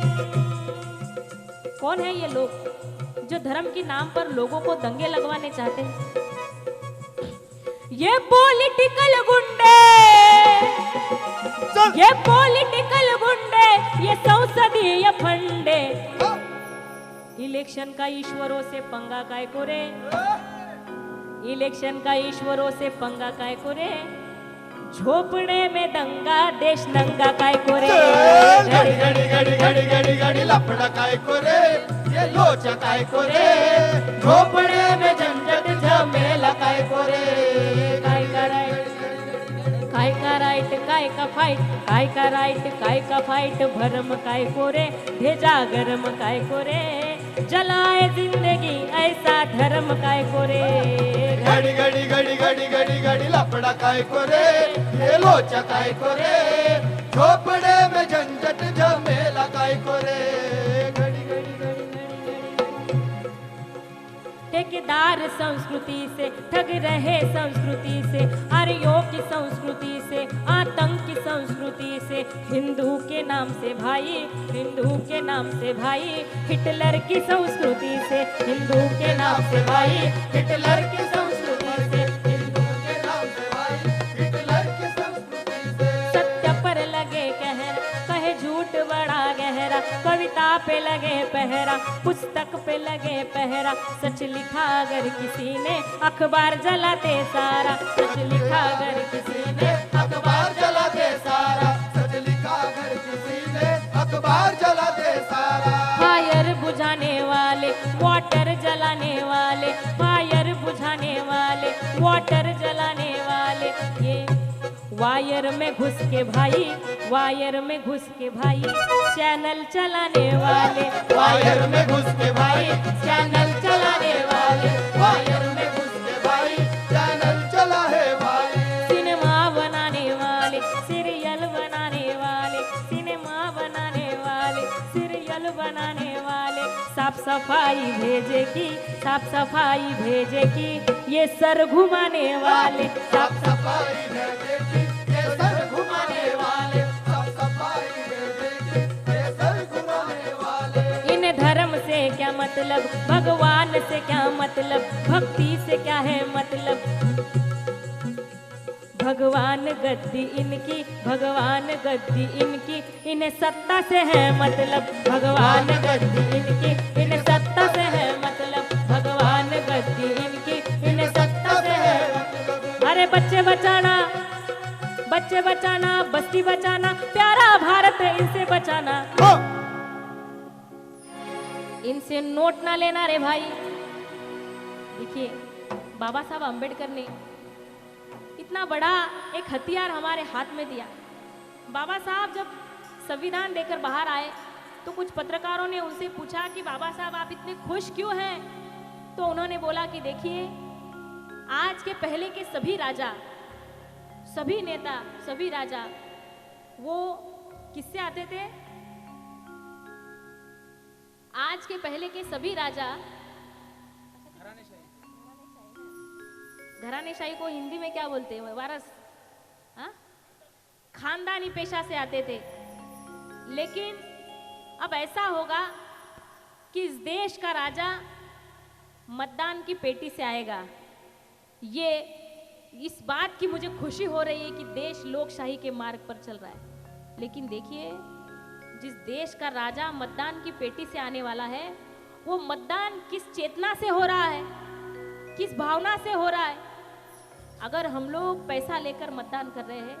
कौन है ये लोग जो धर्म के नाम पर लोगों को दंगे लगवाने चाहते हैं? ये पॉलिटिकल गुंडे, ये पॉलिटिकल गुंडे, ये संसदीय फंडे। इलेक्शन का ईश्वरों से पंगा काय को रे, इलेक्शन का ईश्वरों से पंगा काय को रे, झोपड़े में दंगा देश नंगा काय को रे। घड़ी घड़ी घड़ी घड़ी घड़ी घड़ी लफड़ा काय को रे, ये लोचा काय को रे, झोपड़े में झंझट झमेला काय को रे। काय का राइट, काय का राइट, काय का फाइट, काय का राइट, काय का फाइट, भरम काय को रे, भेजा गरम काय को रे, जलाए जिंदगी ऐसा धर्म काय को रे। घड़ी घड़ी घड़ी घड़ी घड़ी घड़ी लफड़ा काय को रे, ये लोचा काय को रे, झोपड़े में झंझट झमेला काय को रे। घड़ी घड़ी घड़ी घड़ी घड़ी। हार संस्कृति से, ठग रहे संस्कृति से, आर्यों की संस्कृति से, आतंक की संस्कृति से, हिंदू के नाम से भाई, हिंदू के नाम से भाई, हिटलर की संस्कृति से, हिंदू के नाम से भाई, हिटलर की संस्कृति से, हिंदू के नाम से भाई, हिटलर की संस्कृति से। सत्य पर लगे कहर, कहे झूठ बड़ा गहरा, कविता पे लगे पहरा, पुस्तक पे लगे पहरा, सच लिखा अगर किसी ने अखबार जलाते सारा, सच लिखा अगर किसी ने अखबार जला दे सारा, सच लिखा अगर किसी ने अखबार जला दे सारा। फायर बुझाने वाले, वाटर जलाने वाले, फायर बुझाने वाले, वाटर जलाने वाले, ये वायर में घुस के भाई, वायर में घुस के भाई, चैनल चलाने वाले, वायर में घुस के भाई, चैनल चलाने वाले, वायर में घुस के भाई, चैनल चला है भाई। सिनेमा बनाने वाले, सीरियल बनाने वाले, सिनेमा बनाने वाले, सीरियल बनाने वाले, साफ सफाई भेजे की, साफ सफाई भेजे की, ये सर घुमाने वाले, साफ सफाई भेजे की, ये सर घुमाने वाले, साफ सफाई भेजे की, ये सर घुमाने वाले। इन धर्म से क्या मतलब, भगवान से क्या मतलब, भक्ति से क्या है मतलब, भगवान गद्दी इनकी, भगवान गद्दी इनकी, इन्हें सत्ता से है मतलब, भगवान गद्दी इनकी, इन्हें सत्ता से है मतलब, भगवान गद्दी इनकी, इन्हें सत्ता से है मतलब। अरे बच्चे बचाना, बच्चे बचाना, बस्ती बचाना, प्यारा भारत इनसे बचाना, इनसे नोट ना लेना रे भाई। देखिए बाबा साहब अंबेडकर ने इतना बड़ा एक हथियार हमारे हाथ में दिया। बाबा साहब जब संविधान देकर बाहर आए तो कुछ पत्रकारों ने उनसे पूछा कि बाबा साहब आप इतने खुश क्यों हैं, तो उन्होंने बोला कि देखिए आज के पहले के सभी राजा, सभी नेता, सभी राजा वो किससे आते थे? आज के पहले के सभी राजा घरानेशाही को हिंदी में क्या बोलते हैं? वारस, हाँ? खानदानी पेशा से आते थे। लेकिन अब ऐसा होगा कि इस देश का राजा मतदान की पेटी से आएगा। ये इस बात की मुझे खुशी हो रही है कि देश लोकशाही के मार्ग पर चल रहा है। लेकिन देखिए जिस देश का राजा मतदान की पेटी से आने वाला है, वो मतदान किस चेतना से हो रहा है, किस भावना से हो रहा है। अगर हम लोग पैसा लेकर मतदान कर रहे हैं,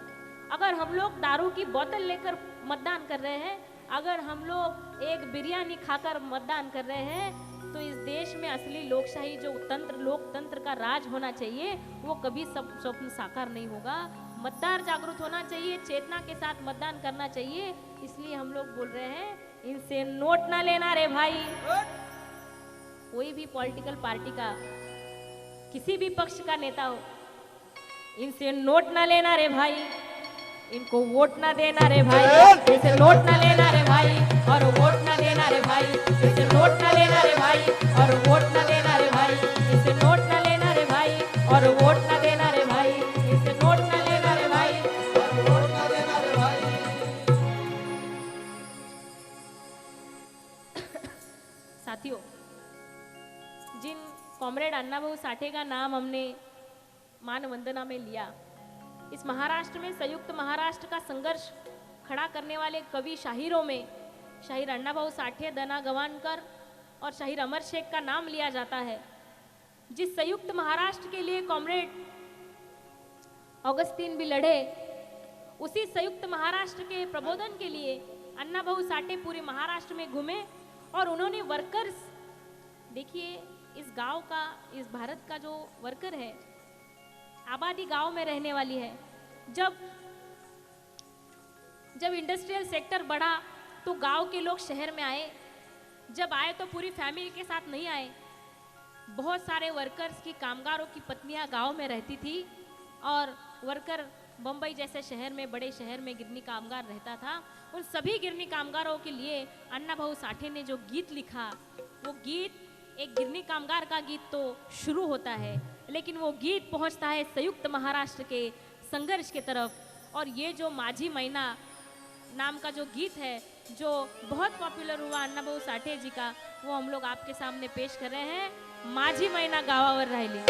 अगर हम लोग दारू की बोतल लेकर मतदान कर रहे हैं, अगर हम लोग एक बिरयानी खाकर मतदान कर रहे हैं, तो इस देश में असली लोकशाही जो तंत्र, लोकतंत्र का राज होना चाहिए, वो कभी सब स्वप्न साकार नहीं होगा। मतदार जागरूक होना चाहिए, चेतना के साथ मतदान करना चाहिए। इसलिए हम लोग बोल रहे हैं इनसे नोट ना लेना रे भाई। कोई भी पॉलिटिकल पार्टी का, किसी भी पक्ष का नेता हो, इनसे नोट ना लेना रे भाई, इनको वोट ना देना रे भाई, इनसे नोट ना लेना रे भाई और वोट ना देना रे भाई, इनसे नोट ना लेना रे भाई और वोट ना देना रे भाई, इनसे नोट ना लेना रे भाई और वोट ना देना रे भाई, इनसे नोट ना लेना रे भाई और वोट ना देना रे भाई। साथियों, जिन कॉमरेड अन्ना भाऊ साठे का नाम हमने मान वंदना में लिया, इस महाराष्ट्र में संयुक्त महाराष्ट्र का संघर्ष खड़ा करने वाले कवि शाहिरों में शाहिर अन्ना भाऊ साठे, दना गवानकर और शाहिर अमर शेख का नाम लिया जाता है। जिस संयुक्त महाराष्ट्र के लिए कॉमरेड ऑगस्टीन भी लड़े, उसी संयुक्त महाराष्ट्र के प्रबोधन के लिए अन्ना भाऊ साठे पूरे महाराष्ट्र में घूमे और उन्होंने वर्कर्स, देखिए इस गांव का, इस भारत का जो वर्कर है, आबादी गांव में रहने वाली है। जब इंडस्ट्रियल सेक्टर बढ़ा तो गांव के लोग शहर में आए। जब आए तो पूरी फैमिली के साथ नहीं आए। बहुत सारे वर्कर्स की, कामगारों की पत्नियां गांव में रहती थी और वर्कर बम्बई जैसे शहर में, बड़े शहर में गिरनी कामगार रहता था। उन सभी गिरनी कामगारों के लिए अन्ना भाऊ साठे ने जो गीत लिखा, वो गीत एक गिरनी कामगार का गीत तो शुरू होता है, लेकिन वो गीत पहुंचता है संयुक्त महाराष्ट्र के संघर्ष के तरफ। और ये जो माझी महीना नाम का जो गीत है, जो बहुत पॉपुलर हुआ अण्णाभाऊ साठे जी का, वो हम लोग आपके सामने पेश कर रहे हैं। माझी महीना गावावर राहिली।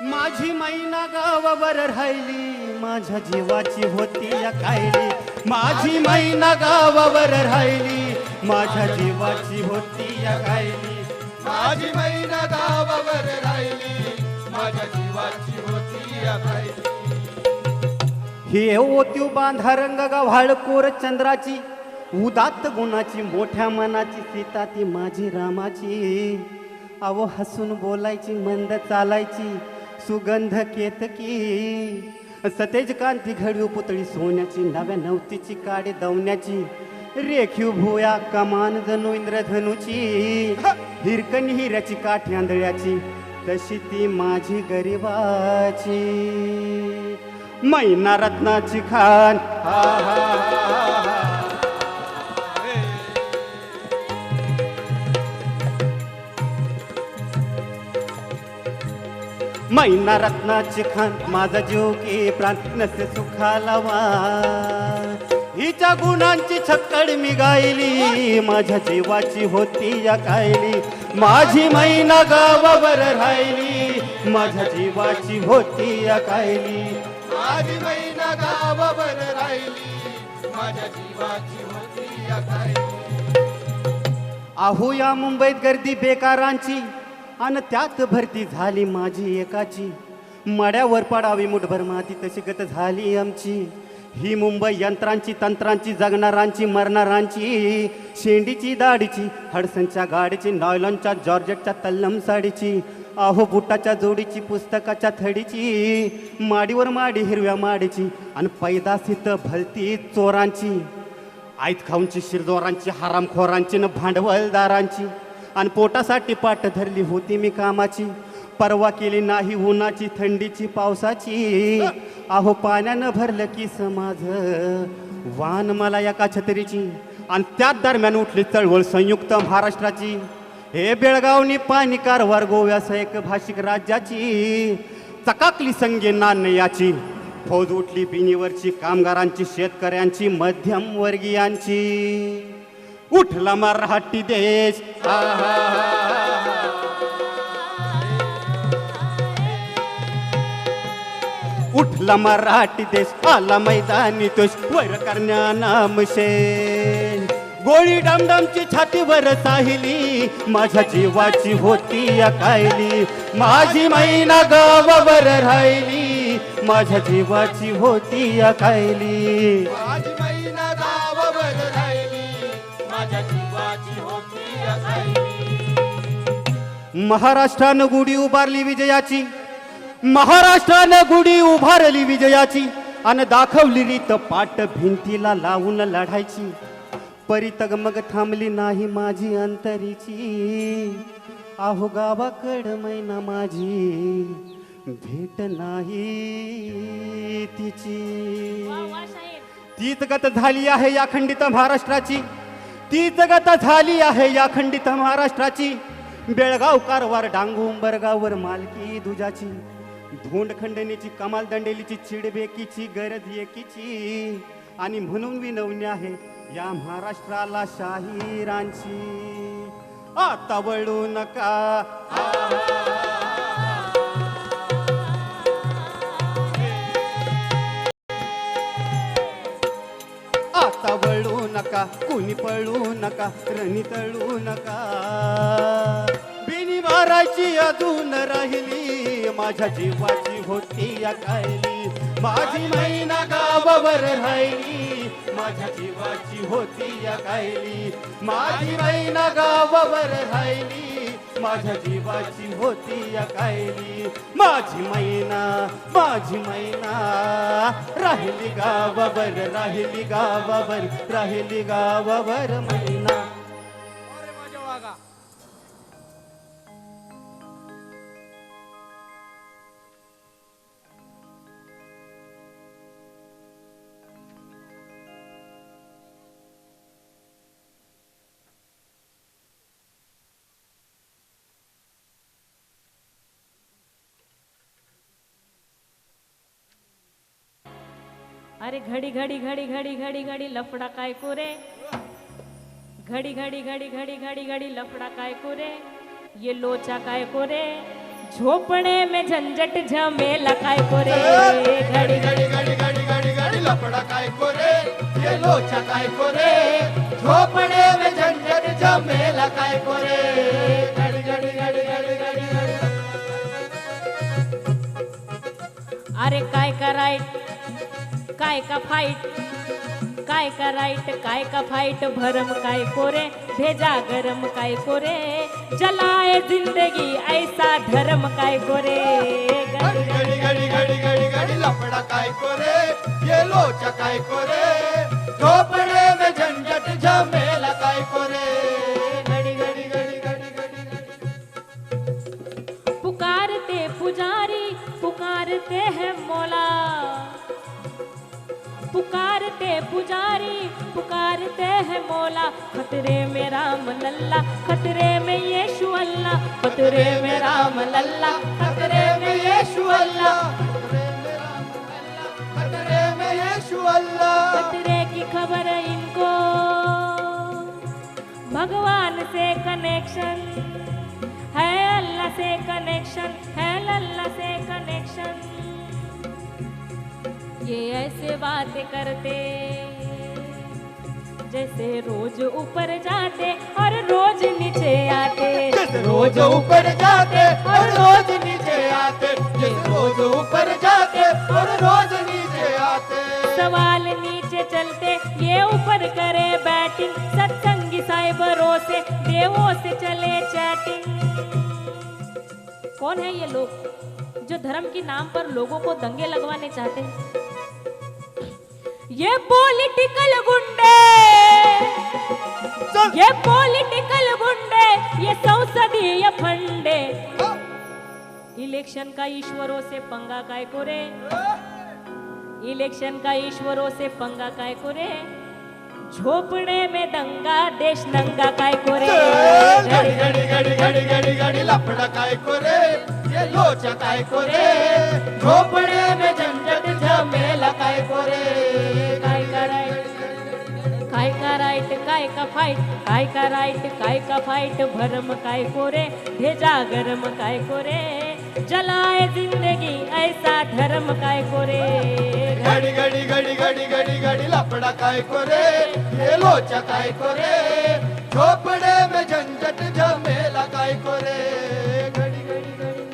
माझी मैना गावावर राहिली, माझ्या जीवाची होती या कायली. माझी मैना गावावर राहिली, माझ्या जीवाची होती या कायली. माझी मैना गावावर राहिली, माझ्या जीवाची होती या कायली. हे ओत्यू बांधा रंग गव्हाळ कोर चंद्राची, उदात्त गुणाची मोठ्या मनाची सीता ती माझी रामाची. अहो हसून बोलायची, मंद चालायची, सुगंध केतकी. सतेज कांती घडीव पुतळी सोन्याची, नव्या नवतीची काडी दवण्याची. रेखीव भुया कमान जणू इंद्रधनुची, हिरकणी हिऱ्याची काठी आंधळ्याची, तशी ती माझी गरिबाची. मैना रत्नाची खान, हा हा हा हा. मैना रत्नाची खान, माझा जीव की प्राण, नसे सुखाला वाण. हिच्या गुणांची छक्कड मी गायली, माझ्या जीवाची होती या कायली. माझी मैना गावावर राहिली, माझ्या जीवाची होती या कायली. माझी मैना गावावर राहिली, माझ्या जीवाची होती या कायली. अहो या मुंबईत गर्दी बेकारांची, अन त्यात भरती झाली माझी एकाची. मड्यावर पडावी मुठभर माती, तशी गत झाली आमची. ही मुंबई यंत्रांची तंत्रांची, जगणारांची मरणारांची. शेंडीची दाढीची, हडसनच्या गाडीची, नॉयलॉनच्या जॉर्जेटच्या तल्लम साडीची. अहो बुटाच्या जोडीची, पुस्तकाच्या थडीची. माडीवर माडी हिरव्या माडीची, आणि पैदासीत भलती चोरांची. आईत खाऊनची, शिरदोरांची, हरामखोरांची, न भांडवलदारांची. आणि पोटासाठी पाठ धरली होती मी कामाची. परवा केली नाही उन्हाची, थंडीची, पावसाची. अहो पाण्यानं भरलं की समाज वान मला एका छत्रीची. आणि त्याच दरम्यान उठली चळवळ संयुक्त महाराष्ट्राची. हे बेळगावनी पाणी कारभार गोव्यासह एक भाषिक राज्याची. चकाकली संगे नाणयाची, फौज उठली बिनीवरची, कामगारांची, शेतकऱ्यांची, मध्यमवर्गीयांची. उठला मराठी देश, उठला मराठी देश, आला मैदानी तोश, वर करण्या नामशेन. गोळी डमडमची छातीवर साहिली, माझ्या जीवाची होती या कायली. माझी मैना गावावर राहिली, माझ्या जीवाची होती या कायली. माझी मैना गावावर राहिली, माझ्या जीवाची होती या कायली. महाराष्ट्रानं गुढी उभारली विजयाची, महाराष्ट्रानं गुढी उभारली विजयाची. आणि दाखवली रीत पाट भिंतीला लावून लढायची. परी तगमग थांबली नाही माझी अंतरीची. आहो गावाकड मैना माझी भेट नाही तिची. वाह वाह साहेब. तीच गत झाली आहे या खंडित महाराष्ट्राची. तीच गत झाली आहे या खंडित महाराष्ट्राची. बेळगाव कारवार डांगू उंबरगावर मालकी दुजाची. धोंड खंडणीची, कमाल दंडेलीची, चिडबेकीची, गरज एकीची. आणि म्हणून विनवणी आहे या महाराष्ट्राला शाहिरांची. आता वळू नका, आता वळू नका, कुणी पळू नका, रणी तळू नका. बिनी मारायची अजून राहिली, माझ्या जीवाची होती या कायली. माझी मैना गावावर राहिली माझ्या जीवाची होती या कायली माझी मैना गावावर राहिली माझ्या जीवाची होती या कायली माझी मैना राहिली गावावर राहिली गावावर राहिली गावावर मैना अरे घड़ी घड़ी घड़ी घड़ी घड़ी घड़ी लफड़ा काय को रे घड़ी घड़ी घड़ी घड़ी घड़ी घड़ी लफड़ा काय को रे ये लोचा काय को रे झोपड़े में झंझट झमेला काय को रे घड़ी घड़ी घड़ी घड़ी घड़ी घड़ी लफड़ा काय को रे ये लोचा काय को रे झोपड़े में झंझट झमेला काय को रे घड़ी घड़ी घड़ी घड़ी घड़ी घड़ी अरे काय का राईट काय का फाइट काय का राइट काय का फाइट भरम काय कोरे भेजा गरम काय कोरे जलाए जिंदगी ऐसा धर्म काय कोरे घड़ी घड़ी घड़ी घड़ी घड़ी घड़ी लफड़ा काय को रे ये लोचा काय को रे झोपड़े में झंझट झमेला काय को रे घड़ी घड़ी घड़ी घड़ी घड़ी घड़ी पुकारते पुजारी पुकारते हैं मौला पुकारते पुजारी पुकारते हैं मौला खतरे में राम लल्ला खतरे में यीशु अल्लाह खतरे में राम लल्ला खतरे में यीशु अल्लाह खतरे में यीशु अल्लाह खतरे की खबर इनको भगवान से कनेक्शन है अल्लाह से कनेक्शन है अल्लाह से कनेक्शन ये ऐसे बातें करते जैसे रोज ऊपर जाते और रोज नीचे आते रोज ऊपर जाते और रोज नीचे आते रोज ऊपर जाते और रोज नीचे आते सवाल नीचे चलते ये ऊपर करे बैटिंग सत्संगी साइबरों से देवों से चले चैटिंग कौन है ये लोग जो धर्म के नाम पर लोगों को दंगे लगवाने चाहते हैं ये पॉलिटिकल गुंडे ये संसदीय फंडे इलेक्शन का ईश्वरों से पंगा काय को रे इलेक्शन का ईश्वरों से पंगा काय को रे झोपड़े में दंगा देश नंगा काय को रे घड़ी घड़ी घड़ी घड़ी घड़ी घड़ी लफड़ा काय को रे ये लोचा काय को रे झोपड़े में झंझट झमेला काय को रे काय का राइट काय का फाइट काय का राइट काय का फाइट भरम काय को रे भेजा गरम काय को रे जलाए जिंदगी ऐसा धर्म काय को रे घड़ी घड़ी घड़ी घड़ी घड़ी घड़ी लफड़ा काय को रे ये लोचा काय को रे झोपड़े में झंझट झमेला काय को रे घड़ी घड़ी घड़ी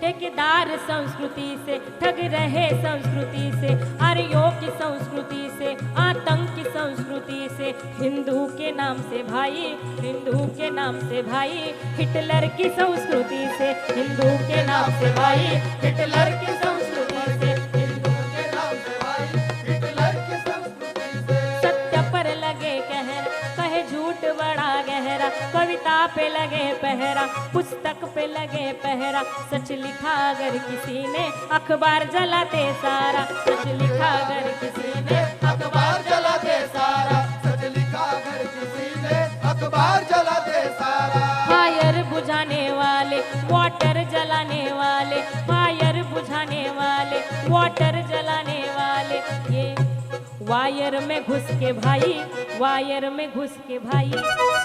ठेकेदार संस्कृति से ठग रहे संस्कृति से आर्यों की संस्कृति से आतंक की संस्कृति से हिंदू के नाम से भाई हिंदू के नाम से भाई हिटलर की संस्कृति से हिंदू के नाम से भाई हिटलर की संस्कृति से हिंदू के नाम से भाई हिटलर की संस्कृति से सत्य पर लगे कहर कहे झूठ बड़ा गहरा कविता पे लगे पहरा पुस्तक पे लगे पहरा सच लिखा अगर किसी ने अखबार जलाते सारा सच लिखा अगर किसी ने अखबार जला दे सारा सच लिखा अगर किसी ने अखबार जला दे सारा फायर बुझाने वाले वाटर जलाने वाले फायर बुझाने वाले वाटर जलाने वाले ये वायर में घुस के भाई वायर में घुस के भाई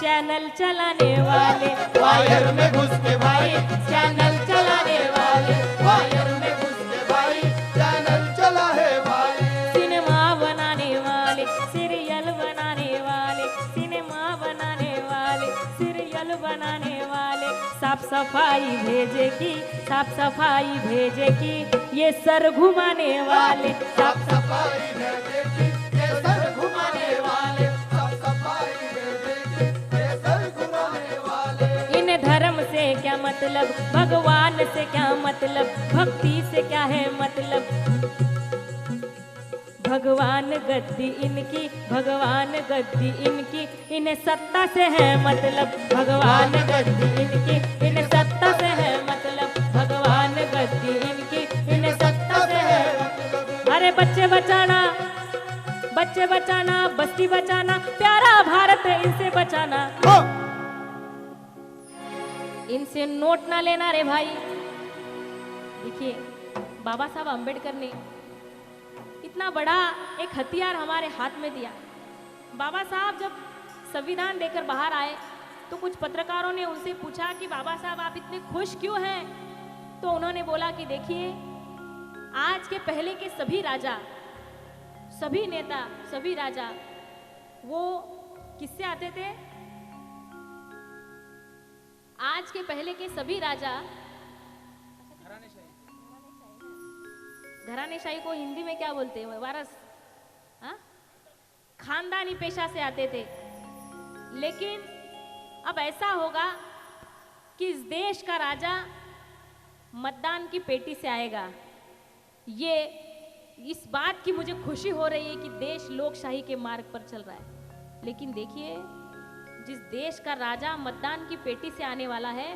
चैनल चलाने वाले वायर में घुस के भाई चैनल चलाने वाले वायर में घुस के भाई चैनल चला है भाई सिनेमा बनाने वाले सीरियल बनाने वाले सिनेमा बनाने वाले सीरियल बनाने वाले साफ सफाई भेजे की, साफ सफाई भेजे की, ये सर घुमाने वाले साफ सफाई भेजेगी ये सर घुमाने वाले, साफ सफाई भेजेगी ये सर घुमाने वाले। इन धर्म से क्या मतलब, भगवान से क्या मतलब, भक्ति से क्या है मतलब, भगवान गद्दी इनकी, भगवान गद्दी इनकी, इन्हें सत्ता से है मतलब, भगवान गद्दी इनकी, इन्हें सत्ता से है मतलब, भगवान गद्दी इनकी, इन्हें सत्ता से है मतलब। अरे बच्चे बचाना, बच्चे बचाना, बस्ती बचाना, प्यारा भारत इनसे बचाना, इनसे नोट ना लेना रे भाई। देखिए बाबा साहब अंबेडकर ने इतना बड़ा एक हथियार हमारे हाथ में दिया। बाबा साहब जब संविधान देकर बाहर आए तो कुछ पत्रकारों ने उनसे पूछा कि बाबा साहब आप इतने खुश क्यों हैं, तो उन्होंने बोला कि देखिए आज के पहले के सभी राजा, सभी नेता, सभी राजा वो किससे आते थे? आज के पहले के सभी राजा, घरानेशाही को हिंदी में क्या बोलते हैं? वारस, हाँ? खानदानी पेशा से आते थे। लेकिन अब ऐसा होगा कि इस देश का राजा मतदान की पेटी से आएगा। ये इस बात की मुझे खुशी हो रही है कि देश लोकशाही के मार्ग पर चल रहा है। लेकिन देखिए जिस देश का राजा मतदान की पेटी से आने वाला है,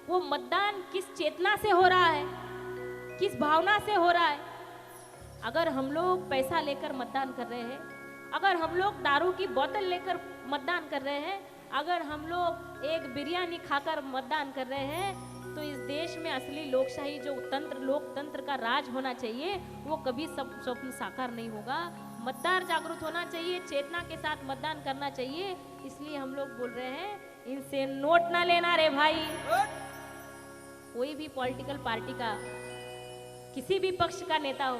वो मतदान किस चेतना से हो रहा है, किस भावना से हो रहा है। अगर हम लोग पैसा लेकर मतदान कर रहे हैं, अगर हम लोग दारू की बोतल लेकर मतदान कर रहे हैं, अगर हम लोग एक बिरयानी खाकर मतदान कर रहे हैं, तो इस देश में असली लोकशाही जो तंत्र, लोकतंत्र का राज होना चाहिए, वो कभी सब स्वप्न साकार नहीं होगा। मतदार जागरूक होना चाहिए, चेतना के साथ मतदान करना चाहिए। इसलिए हम लोग बोल रहे हैं इनसे नोट ना लेना रे भाई। कोई भी पॉलिटिकल पार्टी का, किसी भी पक्ष का नेता हो,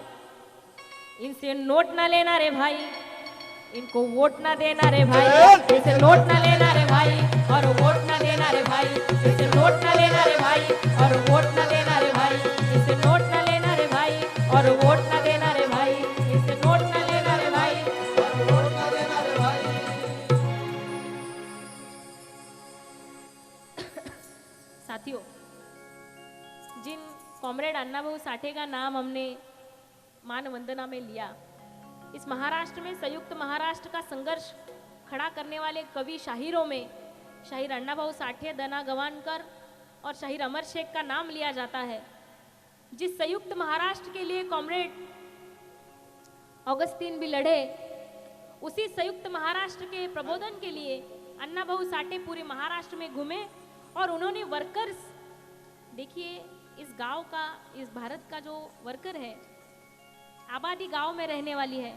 इनसे नोट ना लेना रे भाई, इनको वोट ना देना रे भाई, इनसे नोट ना लेना रे भाई और वोट ना देना रे भाई, इनसे नोट ना लेना रे भाई और वोट ना देना रे भाई, इनसे नोट ना लेना रे भाई और वोट ना देना रे भाई, इनसे नोट ना लेना रे भाई और वोट ना देना रे भाई। साथियों, जिन कॉमरेड अन्ना भाऊ साठे का नाम हमने मान वंदना में लिया, इस महाराष्ट्र में संयुक्त महाराष्ट्र का संघर्ष खड़ा करने वाले कवि शाहिरों में शाहिर अन्ना भाऊ साठे, दना गवानकर और शाहिर अमर शेख का नाम लिया जाता है। जिस संयुक्त महाराष्ट्र के लिए कॉमरेड ऑगस्टीन भी लड़े, उसी संयुक्त महाराष्ट्र के प्रबोधन के लिए अन्ना भाऊ साठे पूरे महाराष्ट्र में घूमे और उन्होंने वर्कर्स, देखिए इस गांव का, इस भारत का जो वर्कर है, आबादी गांव में रहने वाली है।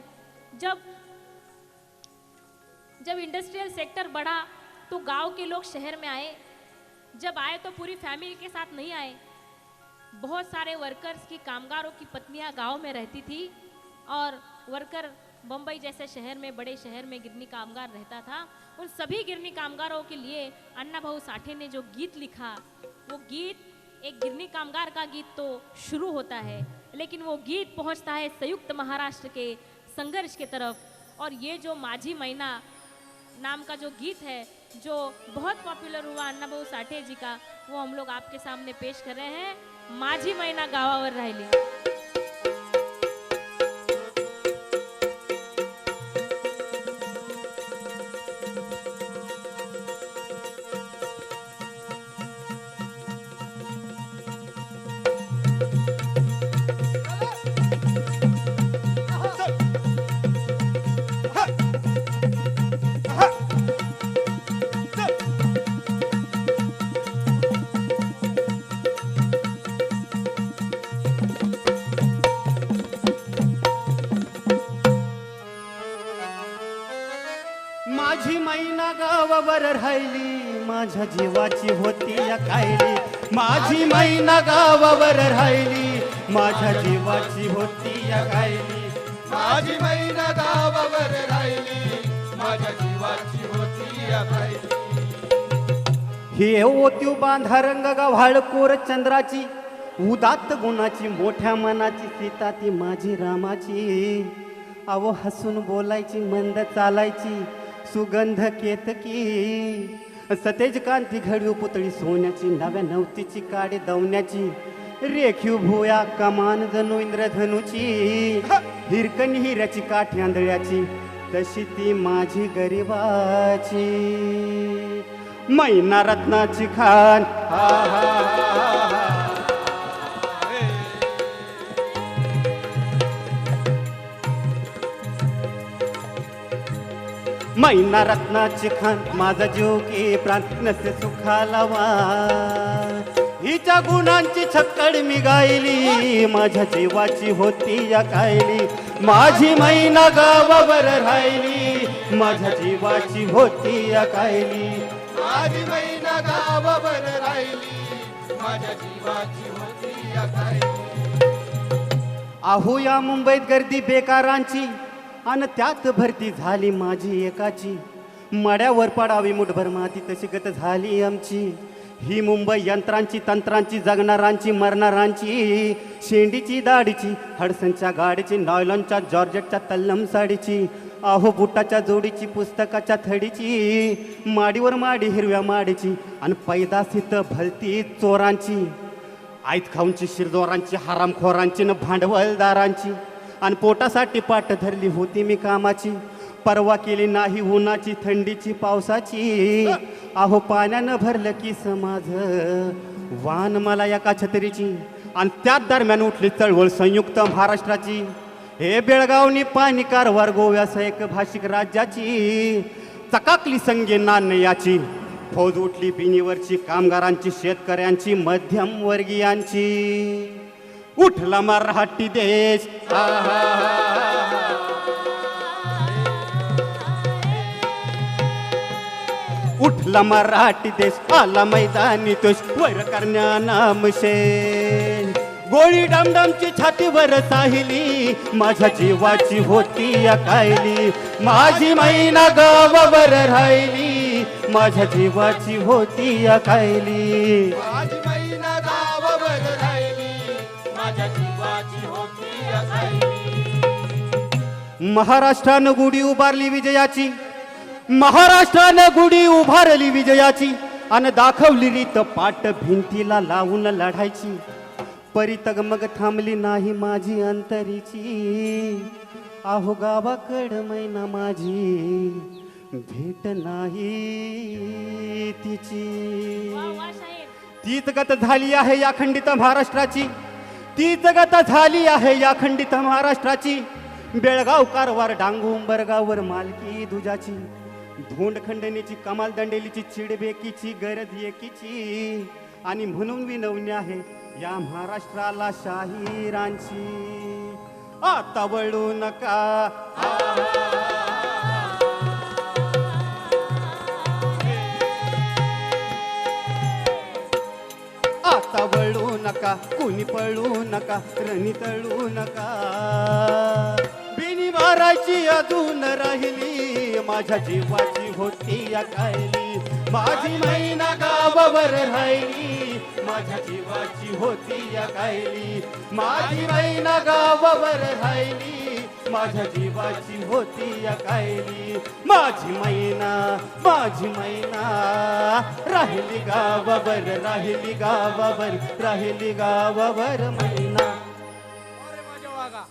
जब इंडस्ट्रियल सेक्टर बढ़ा तो गांव के लोग शहर में आए। जब आए तो पूरी फैमिली के साथ नहीं आए। बहुत सारे वर्कर्स की, कामगारों की पत्नियां गांव में रहती थी और वर्कर बम्बई जैसे शहर में, बड़े शहर में गिरनी कामगार रहता था। उन सभी गिरनी कामगारों के लिए अन्ना भाऊ साठे ने जो गीत लिखा, वो गीत एक गिरनी कामगार का गीत तो शुरू होता है, लेकिन वो गीत पहुंचता है संयुक्त महाराष्ट्र के संघर्ष के तरफ। और ये जो माझी महीना नाम का जो गीत है, जो बहुत पॉपुलर हुआ अन्ना भाऊ साठे जी का, वो हम लोग आपके सामने पेश कर रहे हैं। माझी महीना गावावर राहिली। माझी मैना गावावर राहिली, माझ्या जीवाची होती या कायली। माझी मैना गावावर राहिली, माझ्या जीवाची होती या कायली। माझी मैना गावावर राहिली, माझ्या जीवाची होती या राहिली। हे ओत्यू बांधा रंग गव्हाळ कोर चंद्राची उदात्त गुणाची मोठ्या मनाची सीता ती माझी रामाची अहो हसून बोलायची मंद चालायची सुगंध केतकी सतेज कांती घडू पुतळी सोन्याची नव्या नवतीची काडी दवण्याची रेखीव भुया कमान जणू इंद्रधनुची हिरकणी हिऱ्याची काठी आंधळ्याची तशी ती माझी गरिबाची मैना रत्नाची खान हा हा हा हा मैना रत्नाची खान माझा जीव के प्राण नसे सुखाला वार हिच्या गुणांची छक्कड मी गायली माझ्या जीवाची होती या कायली माझी मैना गावावर राहिली माझ्या जीवाची होती या कायली माझी मैना गावावर राहिली माझ्या जीवाची होती या कायली अहो या मुंबईत गर्दी बेकारांची आणि त्यात भरती झाली माझी एकाची मड्यावर पडावी मुठभर माती तशी गत झाली आमची ही मुंबई यंत्रांची तंत्रांची जगणारांची मरणारांची शेंडीची दाढीची हडसनच्या गाडीची नॉयलॉनच्या जॉर्जेटच्या तल्लम साडीची अहो बुटाच्या जोडीची पुस्तकाच्या थडीची माडीवर माडी हिरव्या माडीची आणि पैदासीत भलती चोरांची आईत खाऊनची शिरदोरांची हरामखोरांची न भांडवलदारांची आणि पोटासाठी पाठ धरली होती मी कामाची परवा केली नाही उन्हाची थंडीची पावसाची अहो पाण्यानं भरलं की समाज वान मला एका छत्रीची आणि त्याच दरम्यान उठली चळवळ संयुक्त महाराष्ट्राची हे बेळगावनी पाणी कारवार गोव्यासह एक भाषिक राज्याची चकाकली संगे नाणयाची फौज उठली बिनीवरची कामगारांची शेतकऱ्यांची मध्यमवर्गीयांची उठला मराठी देश उठला मराठी देश आला मैदानी तोश वर करण्या नामशेन गोळी डामडामची छातीवर साहिली माझ्या जीवाची होती या कायली माझी मैना गावावर राहिली माझ्या जीवाची होती या कायली माझी मैना गावावर राहिली माझ्या जीवाची होती या कायली महाराष्ट्रानं गुढी उभारली विजयाची महाराष्ट्रानं गुढी उभारली विजयाची आणि दाखवली रीत पाट भिंतीला लावून लढायची परी तगमग थांबली नाही माझी अंतरीची आहो गावाकड मैना माझी भेट नाही तिची वाह वाह शाहीर. तीच गत झाली आहे या खंडित महाराष्ट्राची तीच गत झाली आहे या खंडित महाराष्ट्राची बेळगाव कारवार डांगू उंबरगावर मालकी दुजाची धोंड खंडणीची कमाल दंडेलीची चिडबेकीची गरज एकीची आणि म्हणून विनवणी आहे या महाराष्ट्राला शाहिरांची आता वळू नका आता वळू नका कुणी पळू नका रणी तळू नका बिनी मारायची अजून राहिली माझ्या जीवाची होती या कायली माझी मैना गावावर राहिली माझ्या जीवाची होती या कायली माझी मैना गावावर राहिली माझ्या जीवाची होती या कायली माझी मैना राहिली गावावर राहिली गावावर राहिली गावावर मैना अरे माझ्या वागा